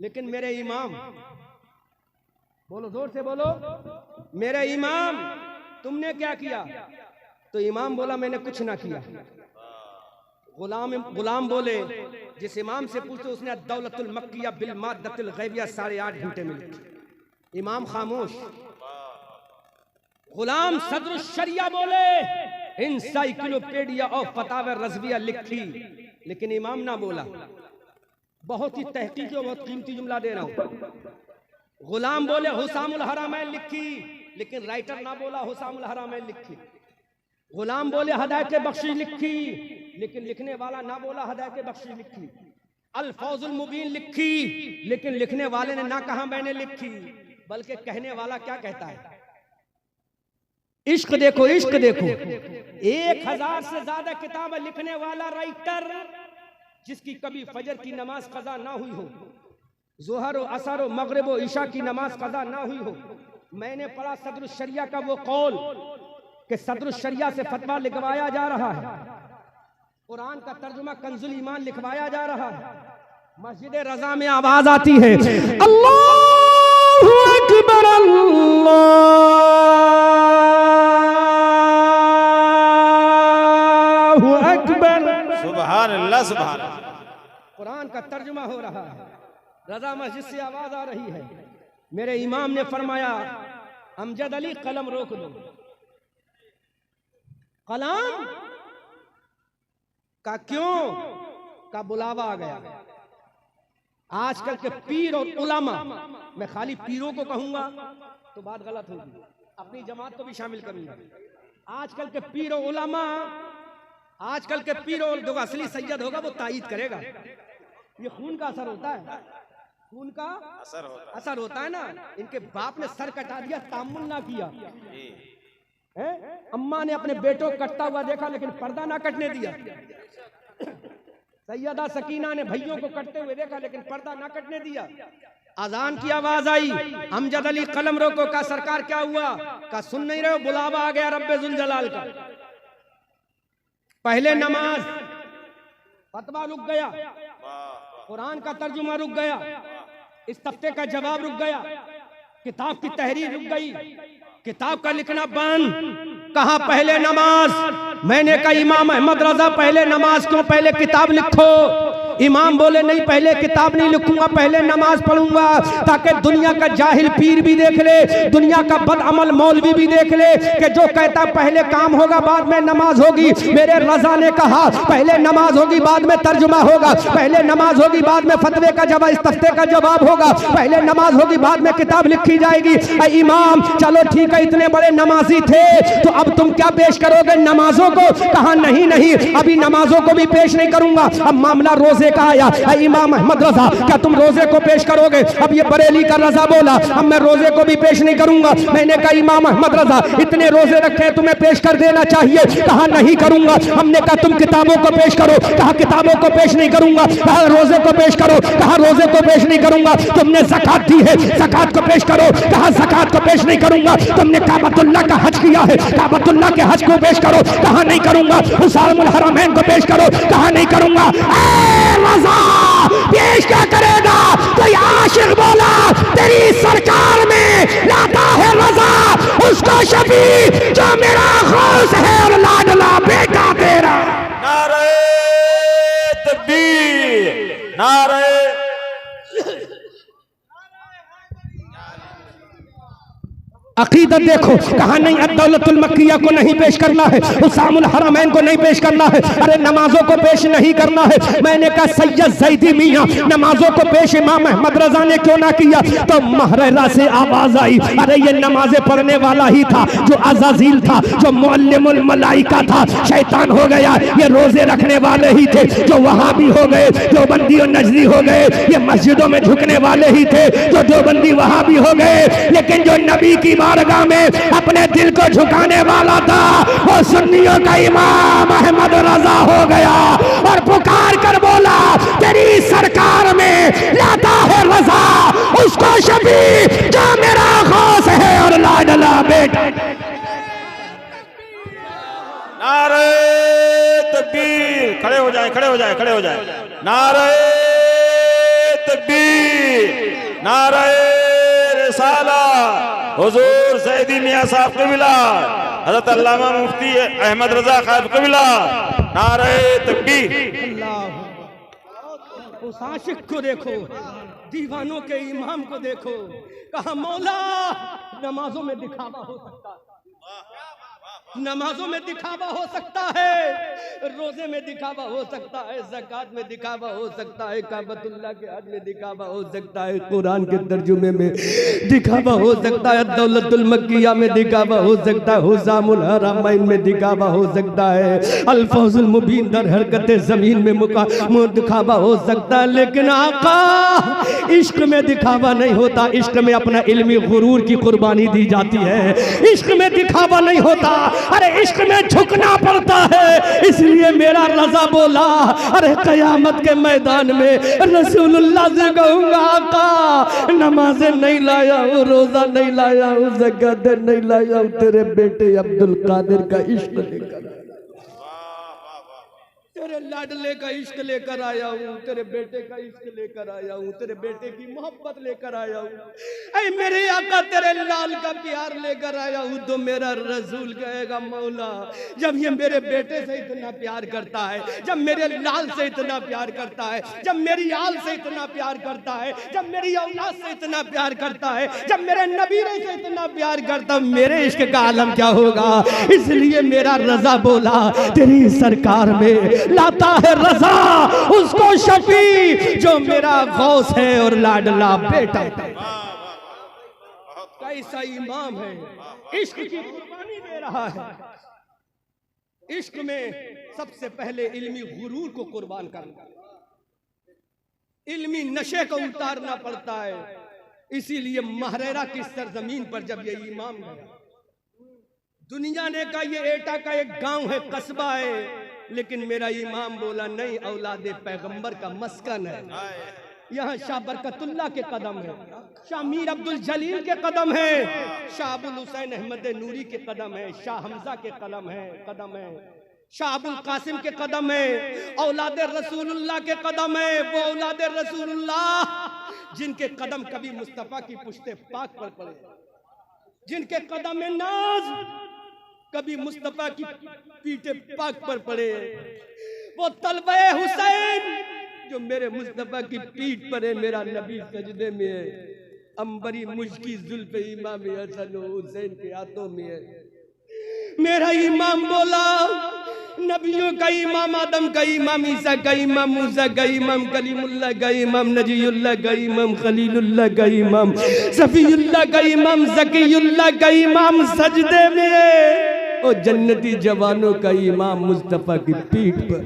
लेकिन मेरे इमाम, बोलो जोर से बोलो, मेरे इमाम तुमने क्या किया, तो इमाम बोला मैंने कुछ ना किया। गुलाम बोले, जिस इमाम से पूछते उसने दौलतुल मक्किया बिल मादतुल गैबिया 8.5 घंटे में लिखी। इमाम खामोश। गुलाम सदरुश शरिया बोले, इंसाइक्लोपीडिया ऑफ फतावा रज़विया लिखी, लेकिन इमाम ना बोला। बहुत ही तहकीकी और बहुत कीमती जुमला दे रहा हूं। गुलाम बोले हुसामुल हरामैन लिखी, लेकिन राइटर ना बोला हुसामुल हरामैन लिखी। गुलाम बोले हदायत बख्शी लिखी, लेकिन लिखने वाला ना बोला हदायत बख्शी लिखी। अल फौजुल मुबीन लिखी, लेकिन लिखने वाले ने ना कहा मैंने लिखी, बल्कि कहने वाला क्या कहता है। इश्क देखो, इश्क देखो। 1000 से ज्यादा किताबें लिखने वाला राइटर, जिसकी कभी फजर की नमाज कज़ा ना हुई हो, जोहर और असर और मगरिब और इशा की नमाज कज़ा ना हुई हो। मैंने पढ़ा सदरुल शरिया का वो कौल कि सदरुल शरिया से फतवा लिखवाया जा रहा है, कुरान का तर्जुमा कंजुल ईमान लिखवाया जा रहा है। मस्जिद रजा में आवाज आती है अल्लाहु अकबर, अल्लाहु अकबर, सुभान अल्लाह, सुभान अल्लाह। कुरान का तर्जुमा हो रहा है, रजा मस्जिद से आवाज आ रही है। मेरे इमाम ने फरमाया अमजद अली कलम रोक दो। कलम का क्यों का बुलावा आ गया। आजकल के पीर और उलमा, मैं खाली पीरों को कहूंगा तो बात गलत होगी, अपनी जमात को भी शामिल करूंगा। आजकल के पीर और उलमा, आजकल के पीर और जो असली सैयद होगा वो तायीद करेगा। ये खून का असर होता है, खून का असर होता है ना। इनके बाप ने सर कटा दिया, तामुल ना किया है। अम्मा ने अपने बेटों को कटता हुआ देखा, लेकिन पर्दा ना कटने दिया। सैयदा सकीना ने भाइयों को कटते हुए देखा, लेकिन पर्दा ना कटने दिया। अजान की आवाज आई, अमजद अली कलम रोको। का सरकार क्या हुआ? का सुन नहीं रहे हो? बुलावा आ गया रब्बे जुल जलाल का। पहले नमाज, फतवा रुक गया, कुरान का तर्जुमा रुक गया, इस तख्ते का जवाब रुक गया, किताब की तहरीर रुक गई, किताब का लिखना बंद। कहा पहले नमाज। मैंने कहा इमाम अहमद रजा पहले नमाज क्यों, पहले किताब लिखो। इमाम बोले नहीं, पहले किताब नहीं लिखूंगा, पहले नमाज पढ़ूंगा, ताकि दुनिया का जाहिल पीर भी देख ले, दुनिया का बदअमल मौलवी भी देख ले कि जो कहता पहले काम होगा बाद में नमाज होगी। मेरे रजा ने कहा पहले नमाज होगी बाद में तर्जुमा होगा, पहले नमाज होगी बाद में फतवे का जवाब, इस तख्ते का जवाब होगा, पहले नमाज होगी बाद में किताब लिखी जाएगी। इमाम चलो ठीक है, इतने बड़े नमाजी थे तो अब तुम क्या पेश करोगे, नमाजों को? कहा नहीं नहीं, अभी नमाजों को भी पेश नहीं करूंगा। अब मामला रोजे का आया। इमाम अहमद रजा क्या तुम रोजे को पेश करोगे? अब ये बरेली का रजा बोला अब मैं रोजे को भी पेश नहीं करूंगा। मैंने कहा इमाम अहमद रजा इतने रोजे रखे तुम्हें पेश कर देना चाहिए। कहा नहीं करूंगा। हमने कहा तुम किताबों को पेश करो। कहा किताबों को पेश नहीं करूंगा। कहा रोजे को पेश करो। कहा रोजे को पेश नहीं करूंगा। तुमने ज़कात दी है, ज़कात को पेश करो। कहा ज़कात को पेश नहीं करूंगा। तुमने काबतुल्लाह का हज किया है, काबतुल्लाह के हज को पेश करो। कहा नहीं करूंगा। हुसामुल हरमैन को पेश करो। कहा नहीं करूंगा। रज़ा पेश क्या करेगा? कोई आशिक बोला तेरी सरकार में लाता है रज़ा उसका शफी जो मेरा गौस है और लाडला बेटा तेरा। नारे तकबीर, नारे अकीदत देखो। कहा नहीं अद-दौलतुल मक्किया को नहीं पेश करना है, हुसामुल हरमैन को नहीं पेश करना है, अरे नमाजों को पेश नहीं करना है। मैंने कहा सैयद ज़ैदी मियां नमाजों को पेश इमाम अहमद रजा ने क्यों ना किया? तो महररा से आवाज आई अरे ये नमाजें पढ़ने वाला ही था जो अज़ाज़ील था, जो मुअल्लिमुल मलाइका था, शैतान हो गया। ये रोजे रखने वाले ही थे जो वहाबी हो गए, जो बंदी और नजरी हो गए। ये मस्जिदों में झुकने वाले ही थे जो देवबंदी वहाबी हो गए। लेकिन जो नबी की बारगाह में अपने दिल को झुकाने वाला था वो सुन्नियों का इमाम अहमद रजा हो गया और पुकार कर बोला तेरी सरकार में लाता है रजा उसको शफी जो मेरा गौस है और लाडला बेटा। नारे तकबीर, खड़े हो जाए, खड़े हो जाए, खड़े हो जाए। नारे तकबीर, नारे रिसाला हुजूर सैयदी मियां साहब क़िबला हज़रत अल्लामा मुफ्ती अहमद रजा खान क़िबला। नारे तकबीर। उस आशिक को देखो, दीवानों के इमाम को देखो। कहा मौला नमाजों में दिखावा हो सकता है, नमाजों में दिखावा हो सकता है, रोजे में दिखावा हो सकता है, ज़कात में दिखावा हो सकता है, काबतुल्लाह के हज में दिखावा हो सकता है, कुरान के तर्जुमे में दिखावा हो सकता है, दौलतुल मक्किया में दिखावा हो सकता है, हुज़ामुल हरमैन में दिखावा हो सकता है, अल्फाजुल मुबीन दर हरकत ज़मीन में दिखावा हो सकता है। लेकिन आका इश्क में दिखावा नहीं होता, इश्क में अपना इल्मी गुरूर की कुर्बानी दी जाती है, इश्क में दिखावा नहीं होता, अरे इश्क में झुकना पड़ता है। इसलिए मेरा रजा बोला, अरे कयामत के मैदान में रसूलुल्लाह से कहूंगा आका नमाज़ें नहीं लाया हूँ, रोजा नहीं लाया हूँ, ज़कात नहीं लाया हूँ, तेरे बेटे अब्दुल कादिर का इश्क लेकर, तेरे लाडले का इश्क लेकर आया हूँ, तेरे बेटे का इश्क लेकर आया हूँ, तेरे बेटे की मोहब्बत लेकर आया हूँ, ऐ मेरे आका तेरे लाल का प्यार लेकर आया हूँ। तो मेरा रसूल कहेगा मौला जब ये मेरे बेटे से इतना प्यार करता है, जब मेरे लाल से इतना प्यार करता है, जब मेरी आल से इतना प्यार करता है, जब मेरी औलाद से इतना प्यार करता है, जब मेरे नबी से इतना प्यार करता है, मेरे इश्क का आलम क्या होगा। इसलिए मेरा रजा बोला तेरी सरकार में लाता है रजा उसको शफी जो मेरा गौस है और लाडला बेटा। कैसा इमाम है, इश्क की कुर्बानी दे रहा है। इश्क में सबसे पहले इल्मी गुरूर को कुर्बान करना, इल्मी नशे को उतारना पड़ता है। इसीलिए महरेरा की सरजमीन पर जब ये इमाम गया, दुनिया ने कहा ये एटा का एक गांव है, कस्बा है, लेकिन मेरा इमाम बोला नहीं, औलादे पैगंबर का मस्कन है। यहाँ शाह बरकतुल्लाह के कदम है, शाह मीर अब्दुल जलील के कदम है, शाह अबुल हुसैन अहमद नूरी के कदम है, शाह हमजा के कदम है, शाह अबुल कासिम के कदम है, औलादे रसूलुल्लाह के कदम है। वो औलादे रसूलुल्लाह जिनके कदम कभी मुस्तफा की पुश्ते पाक पर पड़े, जिनके कदम में नाज कभी मुस्तफा की पीठे पाक पर पड़े, वो तलबे हुसैन जो मेरे मुस्तफा की पीठ पर है, मेरा नबी सजदे में है, अंबरी मुश्की जुल्फ़े इमाम हसन हुसैन के हाथों में है। मेरा इमाम बोला नबियों का इमाम आदम का इमाम ईसा का इमाम मूसा का इमाम कलीमुल्लाह का इमाम नजीयुल्लाह का इमाम खलीलुल्लाह का इमाम सफीयुल्लाह का इमाम ज़कीयुल्लाह का इमाम सजदे में, और जन्नती जवानों का इमाम मुस्तफा की पीठ पर,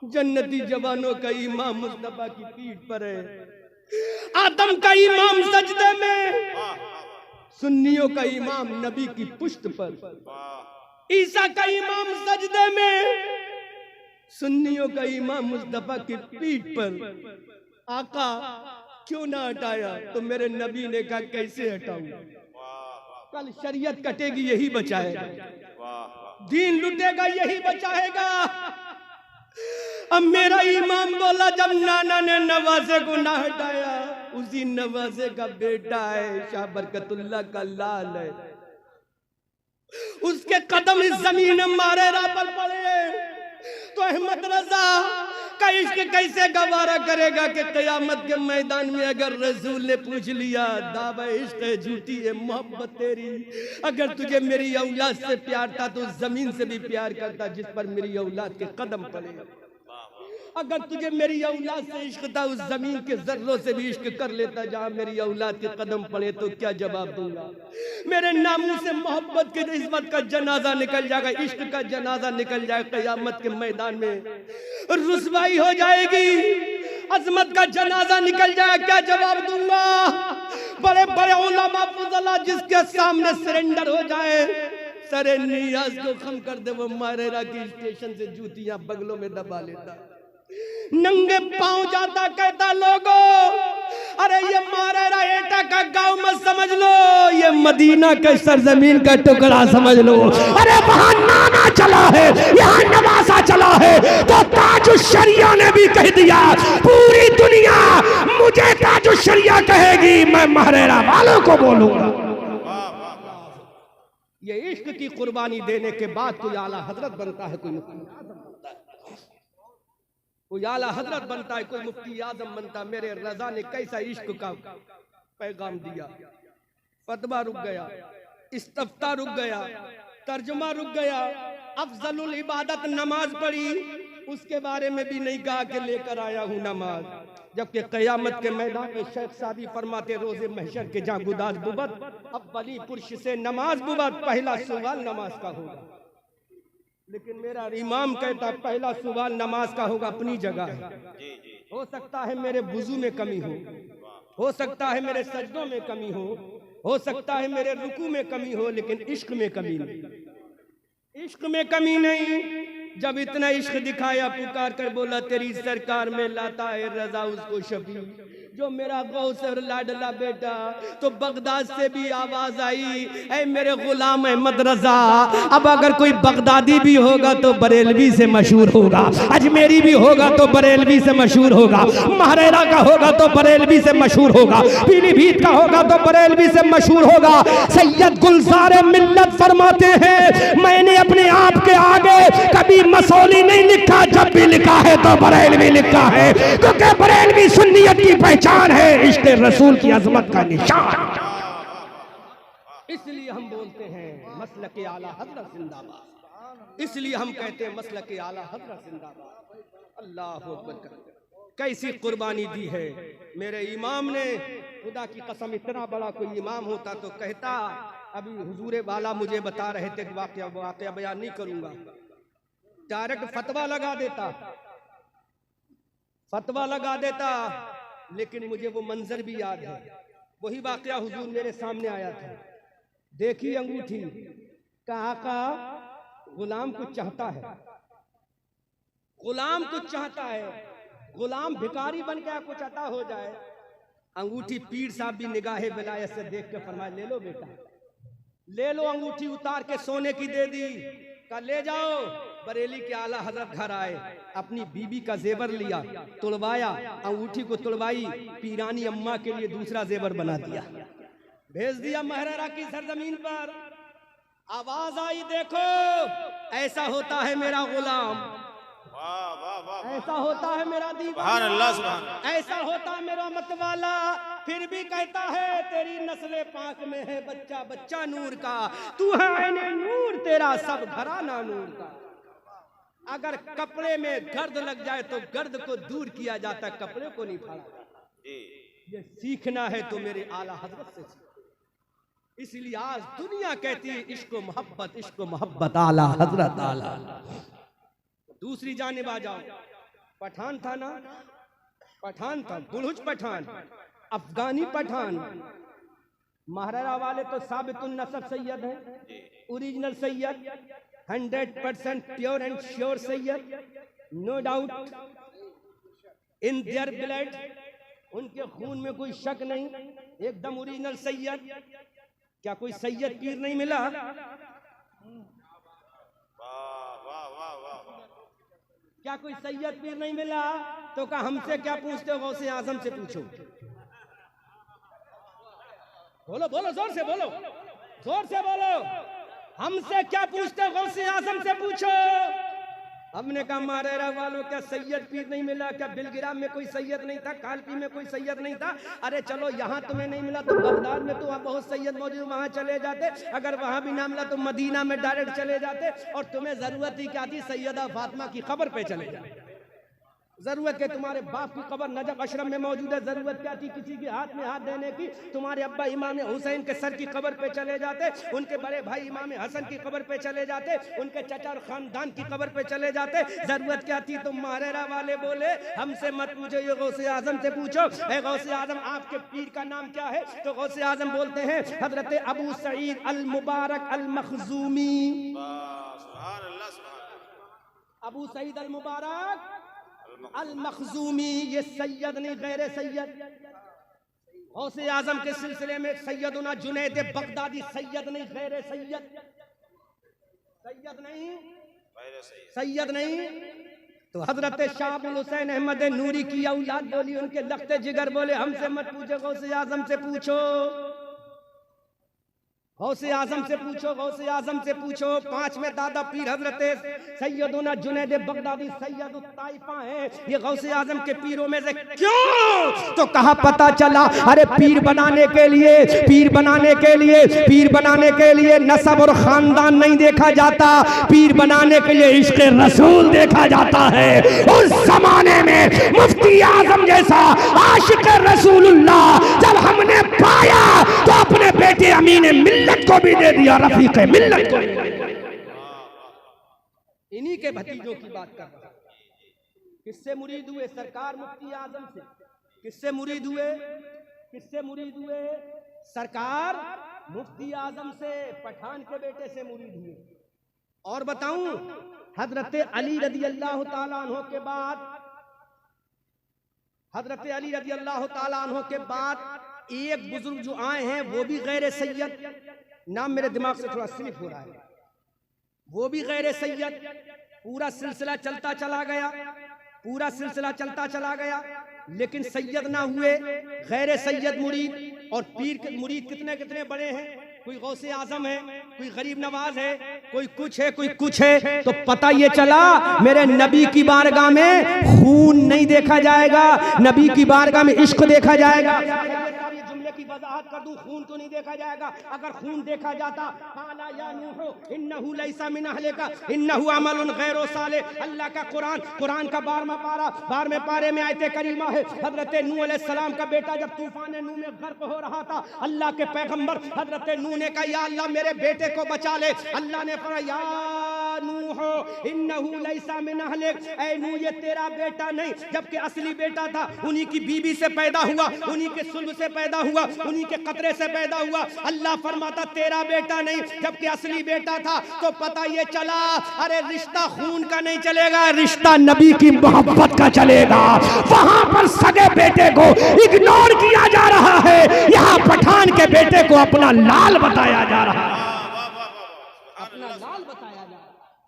जन्नती जवानों का इमाम मुस्तफा की पीठ पर है। आदम का इमाम सजदे में, सुन्नियों का इमाम नबी की पुश्त पर, ईसा का इमाम सजदे में, सुन्नियों का इमाम मुस्तफा की पीठ पर। आका क्यों ना हटाया? तो मेरे नबी ने कहा कैसे हटाऊं, कल शरीयत कटेगी यही बचाएगा, दीन लुटेगा यही बचाएगा। अब मेरा इमाम बोला जब नाना ने नवासे को ना हटाया, उसी नवासे का बेटा है, शाह बरकतुल्लाह का लाल है, उसके कदम इस जमीन मारेरा पर पड़े, तो अहमद रजा का इश्क कैसे गवारा करेगा कि कयामत के मैदान में अगर रसूल ने पूछ लिया दावा इश्क है, झूठी है मोहब्बत तेरी, अगर तुझे मेरी औलाद से प्यार था तो जमीन से भी प्यार करता जिस पर मेरी औलाद के कदम पड़े, अगर तुझे मेरी औलाद से इश्क था उस जमीन के जर्रों से भी इश्क कर लेता जहां मेरी औलाद के कदम पड़े। तो क्या जवाब दूंगा? मेरे नामों से मोहब्बत की इज्जत का जनाजा निकल जाएगा, इश्क का जनाजा निकल जाएगा, कयामत के मैदान में रुसवाई हो जाएगी, अजमत का जनाजा निकल जाएगा, क्या जवाब दूंगा? बड़े बड़े उलमा फुज़ला जिसके सामने सरेंडर हो जाए, सरे नियाज को खम कर दे, वो मारेरा की स्टेशन से जूतियां बगलों में दबा लेता, नंगे पांव जाता, कहता लोगो अरे ये मारेरा एटा का गांव मत समझ लो, ये मदीना के सरजमीन का टुकड़ा समझ लो। अरे वहां नाना चला है, यहाँ नवासा चला है, तो ताजुश्शरिया ने भी कह दिया पूरी दुनिया मुझे ताजुश्शरिया कहेगी, मैं मारेरा वालों को बोलूंगा। ये इश्क की कुर्बानी देने के बाद कोई आला हजरत बनता है, कोई मुफ्ती आजम बनता है, कोई आला हजरत बनता है, कोई मुफ्ती आजम बनता है। मेरे रजा ने कैसा इश्क का पैगाम दिया, फतवा रुक गया, इस्तफ्ता रुक गया, तर्जुमा रुक गया, अफजलुल इबादत नमाज पढ़ी, उसके बारे में भी नहीं कहा कि लेकर आया हूं नमाज। जबकि क़यामत के मैदान में शेख सादी फरमाते रोज़े महशर के जहाँ गुदाज बुबत अव्वली पुरुष से नमाज बुबत, पहला सवाल नमाज का होगा। लेकिन मेरा इमाम कहता पहला सवाल नमाज का होगा, अपनी जगह है। हो सकता है मेरे वुजू में कमी हो सकता है मेरे सजदों में कमी हो सकता है मेरे रुकू में कमी हो, लेकिन इश्क में कमी नहीं, इश्क में कमी नहीं। जब इतना इश्क दिखाया, पुकार कर बोला तेरी सरकार में लाता है रजा उसको शफी, जो मेरा गौस और लाडला बेटा। तो बगदाद से भी आवाज आई, ऐ मेरे गुलाम अहमद रजा, अब अगर कोई बगदादी भी होगा तो बरेलवी से मशहूर होगा, अजमेरी भी होगा तो बरेलवी से मशहूर होगा, महरेरा का होगा तो बरेलवी से मशहूर होगा, पीलीभीत का होगा तो बरेलवी से मशहूर होगा। सैयद गुलजार मिल्लत फरमाते हैं, मैंने अपने आप के आगे कभी मसौली नहीं लिखा, जब भी लिखा है तो बरेलवी लिखा है, क्योंकि बरेलवी सुन्नियत की पहचान है, इश्क़ रसूल की अजमत का निशान। इसलिए हम बोलते हैं मसलक आला हज़रत जिंदाबाद, इसलिए हम कहते हैं मसलक आला हज़रत जिंदाबाद। अल्लाह अकबर, कैसी कुर्बानी दी है मेरे इमाम ने। खुदा की कसम, इतना बड़ा कोई इमाम होता तो कहता, अभी हुजूर वाला मुझे बता रहे थे कि वाक़या बयान नहीं करूंगा, डायरेक्ट फतवा लगा देता, फतवा लगा देता। लेकिन मुझे वो मंजर भी याद है, वही वाक़या हुजूर मेरे सामने आया था। देखी अंगूठी, कहा का गुलाम को चाहता है, गुलाम को चाहता है, गुलाम भिखारी बन के आपको चाहता हो जाए। अंगूठी पीर साहब भी निगाहे विलायत से देख के फरमाया, ले लो बेटा, ले लो। अंगूठी उतार के सोने की दे दी, का ले जाओ। बरेली के आला हजरत घर आए, अपनी बीबी का जेवर लिया, तुड़वाया, अंगूठी को तुड़वाई, पीरानी अम्मा के लिए दूसरा जेवर बना दिया, भेज दिया महरेरा की सरजमीन पर। आवाज आई, देखो ऐसा होता है मेरा गुलाम, ऐसा होता है मेरा दीवाना, ऐसा होता है मेरा मतवाला। फिर भी कहता है तेरी नस्ले पाक में है बच्चा बच्चा नूर का, तू है ऐने नूर, तेरा सब घराना नूर का। अगर कपड़े में गर्द लग जाए तो गर्द को दूर किया जाता, कपड़े को नहीं फाड़ा जाता। ये सीखना है तो मेरे आला हजरत से सीखो। इसलिए आज दुनिया कहती है इश्क मोहब्बत, इश्क मोहब्बत, आला हजरत आला। दूसरी जानिब आ जाओ, पठान था ना, पठान था, बुलहुज पठान, अफगानी पठान। महरेरा वाले तो साबितुन नसब सैयद है, original Syed, 100% pure and sure Syed, no doubt in their blood, उनके खून में कोई शक नहीं, एकदम ओरिजिनल सैयद। क्या कोई सैयद पीर नहीं मिला? क्या कोई सैयद पीर नहीं मिला? तो क्या हमसे क्या पूछते हो, गौसे आजम से पूछो। बोलो बोलो, जोर से बोलो, जोर से बोलो, हमसे क्या पूछते हो, गौसे आजम से पूछो। हमने कहा महरेरा वालों क्या सैयद पीर नहीं मिला? क्या बिलगिराम में कोई सैयद नहीं था? कालपी में कोई सैयद नहीं था? अरे चलो यहाँ तुम्हें नहीं मिला तो बगदाद में तो बहुत सैयद मौजूद, वहाँ चले जाते। अगर वहाँ भी ना मिला तो मदीना में डायरेक्ट चले जाते। और तुम्हें जरूरत ही क्या थी, सैयदा फातिमा की खबर पे चले जाते। जरूरत है तुम्हारे बाप की कब्र नजफ अशरफ में मौजूद है, जरूरत क्या थी किसी के हाथ में हाथ देने की? तुम्हारे अब्बा इमाम हुसैन के सर की कब्र पे चले जाते, उनके बड़े भाई इमाम हसन की कब्र पे चले जाते, उनके चचा और खानदान की कब्र पे चले जाते। जरूरत क्या थी? तुम महरेरा वाले बोले हमसे मत पूछो, ये गौसे आजम से पूछो। ए गौसे आजम, आपके पीर का नाम क्या है? तो गौसे आजम बोलते हैं हजरत अबू सईद अल मुबारक अल मखजूमी। अबू सईद अल मुबारक अल मखजूमी, ये सैयद नहीं गैर सैयद। गौसे आजम के सिलसिले में सैयदुना जुनैद बगदादी सैयद नहीं गैर सैयद, सैयद नहीं, सैयद नहीं। तो हजरत शाह अब्दुल हुसैन अहमद नूरी की औलाद बोली, उनके लखते जिगर बोले हमसे मत पूछो, गौसे आजम से पूछो। गौसे आजम से पूछो, गौसे आजम से पूछो। 5 में दादा पीर हजरत सैयदुना जुनैद बगदादी सैयदुत ताइफा है, ये गौसे आजम के पीरों में से क्यों? तो कहा पता चला, अरे पीर बनाने के लिए, पीर बनाने के लिए, पीर बनाने के लिए नस्ब और खानदान नहीं देखा जाता, पीर बनाने के लिए इश्क रसूल देखा जाता है। उस जमाने में मुफ्ती आजम जैसा आशिक रसूलुल्लाह जब हमने पाया तो अपने बेटे अमीन मिल्लत को भी दे दिया, रफीक मिल्लत को। इन्हीं के भतीजों की बात कर रहा हूं। किससे मुरीद हुए? सरकार मुफ्ती आजम से। किससे मुरीद हुए? किससे मुरीद हुए? सरकार मुफ्ती आजम से, पठान के बेटे से मुरीद हुए। और बताऊं, हजरत अली रदी अल्लाह ताला अन्हो के बाद, हजरत अली रदी अल्लाह ताला अन्हो के बाद एक बुजुर्ग जो आए हैं वो भी गैर सैयद, नाम मेरे दिमाग से थोड़ा स्लिप हो रहा है, वो भी गैर सैयद। पूरा सिलसिला चलता चला गया, पूरा सिलसिला चलता चला गया, लेकिन सैयद ना हुए, गैर सैयद मुरीद। और पीर के मुरीद कितने कितने बड़े हैं, कोई गौसे आजम है, कोई गरीब नवाज है, कोई कुछ है, कोई कुछ है। तो पता ये चला मेरे नबी की बारगाह में खून नहीं देखा जाएगा, नबी की बारगाह में इश्क देखा जाएगा। जुमले की वजाहत कर दूं, खून तो नहीं देखा जाएगा। अगर खून देखा जाता, काला या नूह इन्नहु लैसा मिन अहलिका इन्नहु अमलुन गैरु सालिह। अल्लाह का कुरान, कुरान का 12वें पारे में आयत करीमा है, हजरत नूह अलैहि सलाम का बेटा जब तूफान नूह में गर्क हो रहा था, अल्लाह के पैगंबर हजरत नूह ने कहा, या अल्लाह मेरे बेटे को बचा ले। अल्लाह ने कहा, या नूह इन्नहु लैसा मिन अहलिक, ऐ नूह ये तेरा बेटा नहीं, जबकि असली बेटा था उन्हीं की बीबी से पैदा हुआ, उन्हीं के सुल्ब से पैदा हुआ, उन्हीं के कतरे से पैदा हुआ। अल्लाह फरमाता तेरा बेटा नहीं, जबकि असली बेटा था। तो पता ये चला, अरे रिश्ता खून का नहीं चलेगा, रिश्ता नबी की मोहब्बत का चलेगा। वहां पर सगे बेटे को इग्नोर किया जा रहा है, यहाँ पठान के बेटे को अपना लाल बताया जा रहा है, अपना लाल बताया जा रहा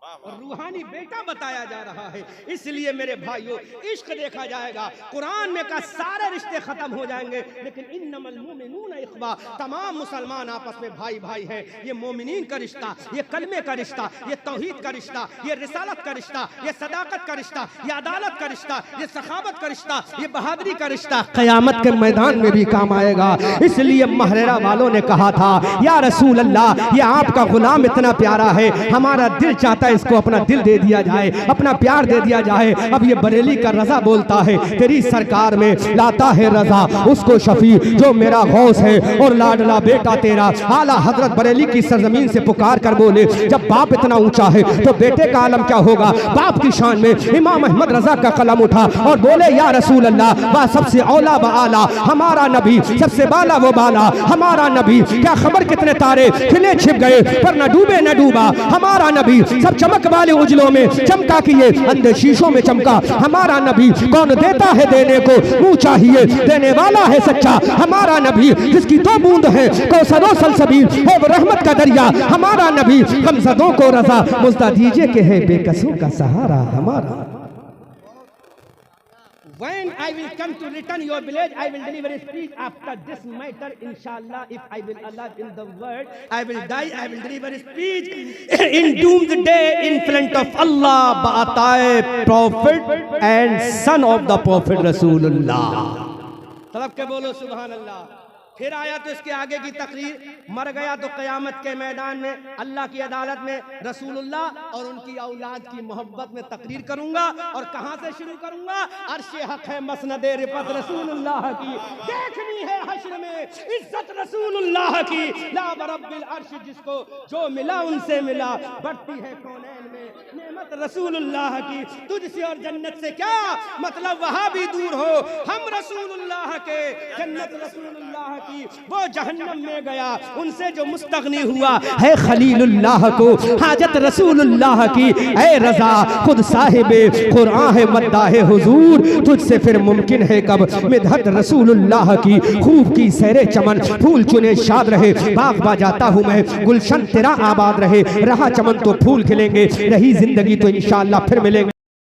है और रूहानी बेटा बताया जा रहा है। इसलिए मेरे भाइयों, इश्क देखा जाएगा। कुरान में का सारे रिश्ते खत्म हो जाएंगे, लेकिन इन्नमल मुमिनून इख्वा, तमाम मुसलमान आपस में भाई भाई हैं। ये मोमिनीन का रिश्ता, ये कलमे का रिश्ता, ये तौहीद का रिश्ता, ये रिसालत का रिश्ता, ये सदाकत का रिश्ता, ये अदालत का रिश्ता, ये सखावत का रिश्ता, ये बहादुरी का रिश्ता क़यामत के मैदान में भी काम आएगा। इसलिए महरेरा वालों ने कहा था, या रसूल अल्लाह, ये आपका गुलाम इतना प्यारा है, हमारा दिल चाहता है इसको अपना दिल दे दिया जाए, अपना प्यार दे दिया जाए। अब ये बरेली का रजा बोलता है, तेरी सरकार में लाता है रजा उसको शफी जो मेरा गौस है और लाडला बेटा तेरा। आला हजरत बरेली की सरजमीन से पुकार कर बोले, जब बाप इतना ऊंचा है तो बेटे का आलम क्या होगा। बाप की शान में इमाम अहमद रजा का कलम उठा और बोले, या रसूल अल्लाह, वह सबसे औला व आला हमारा नबी, सबसे बाला वो बाला हमारा नबी। क्या खबर कितने तारे खिले छिप गए पर न डूबे न डूबा हमारा नबी। सब चमक वाले उजलों में चमका किए, अंधे शीशों में चमका हमारा नबी। कौन देता है देने को, मुंह चाहिए देने वाला है सच्चा हमारा नबी। जिसकी 2 बूंद है कौसर सलसबील है वो रहमत का दरिया हमारा नबी। गमज़दों को रजा मुज़्दा दीजिए के है बेकसों का सहारा हमारा। When I will come to return your village, I will deliver a speech after this matter, inshallah. If I will alive in the world, I will die, I will deliver a speech in doomed day in front of Allah, Ba'atai Prophet and son of the Prophet Rasulullah. तलब के बोलो सुभान अल्लाह। फिर आया तो इसके आगे की तकरीर, मर गया तो क़यामत के मैदान में अल्लाह की अदालत में रसूलुल्लाह और उनकी औलाद की मोहब्बत में तकरीर करूंगा। और कहां से शुरू करूंगा? अर्श हक है मसनदे रिफत रसूलुल्लाह की, देखनी है हश्र में इज्जत रसूलुल्लाह की। ला बरब्बिल अर्श, जिसको जो मिला उनसे मिला, बढ़ती है कौनैन में नेमत रसूलुल्लाह की। तुझसे और जन्नत से क्या मतलब, वहां भी दूर हो हम रसूलुल्लाह के, जन्नत रसूलुल्लाह की। वो जहन्नम में गया, उनसे जो मुस्तगनी हुआ है खलीलुल्लाह को, हाजत रसूलुल्लाह की। ऐ रजा खुद साहिबे कुरान है मद्दाह हुजूर, तुझसे फिर मुमकिन है कब मिदहत रसूलुल्लाह की। खूब की सैरे चमन फूल चुने शाद रहे, बाग बा जाता हूँ मैं गुलशन तेरा आबाद रहे। रहा चमन तो फूल खिलेंगे, रही जिंदगी तो इंशाअल्लाह फिर मिलेंगे।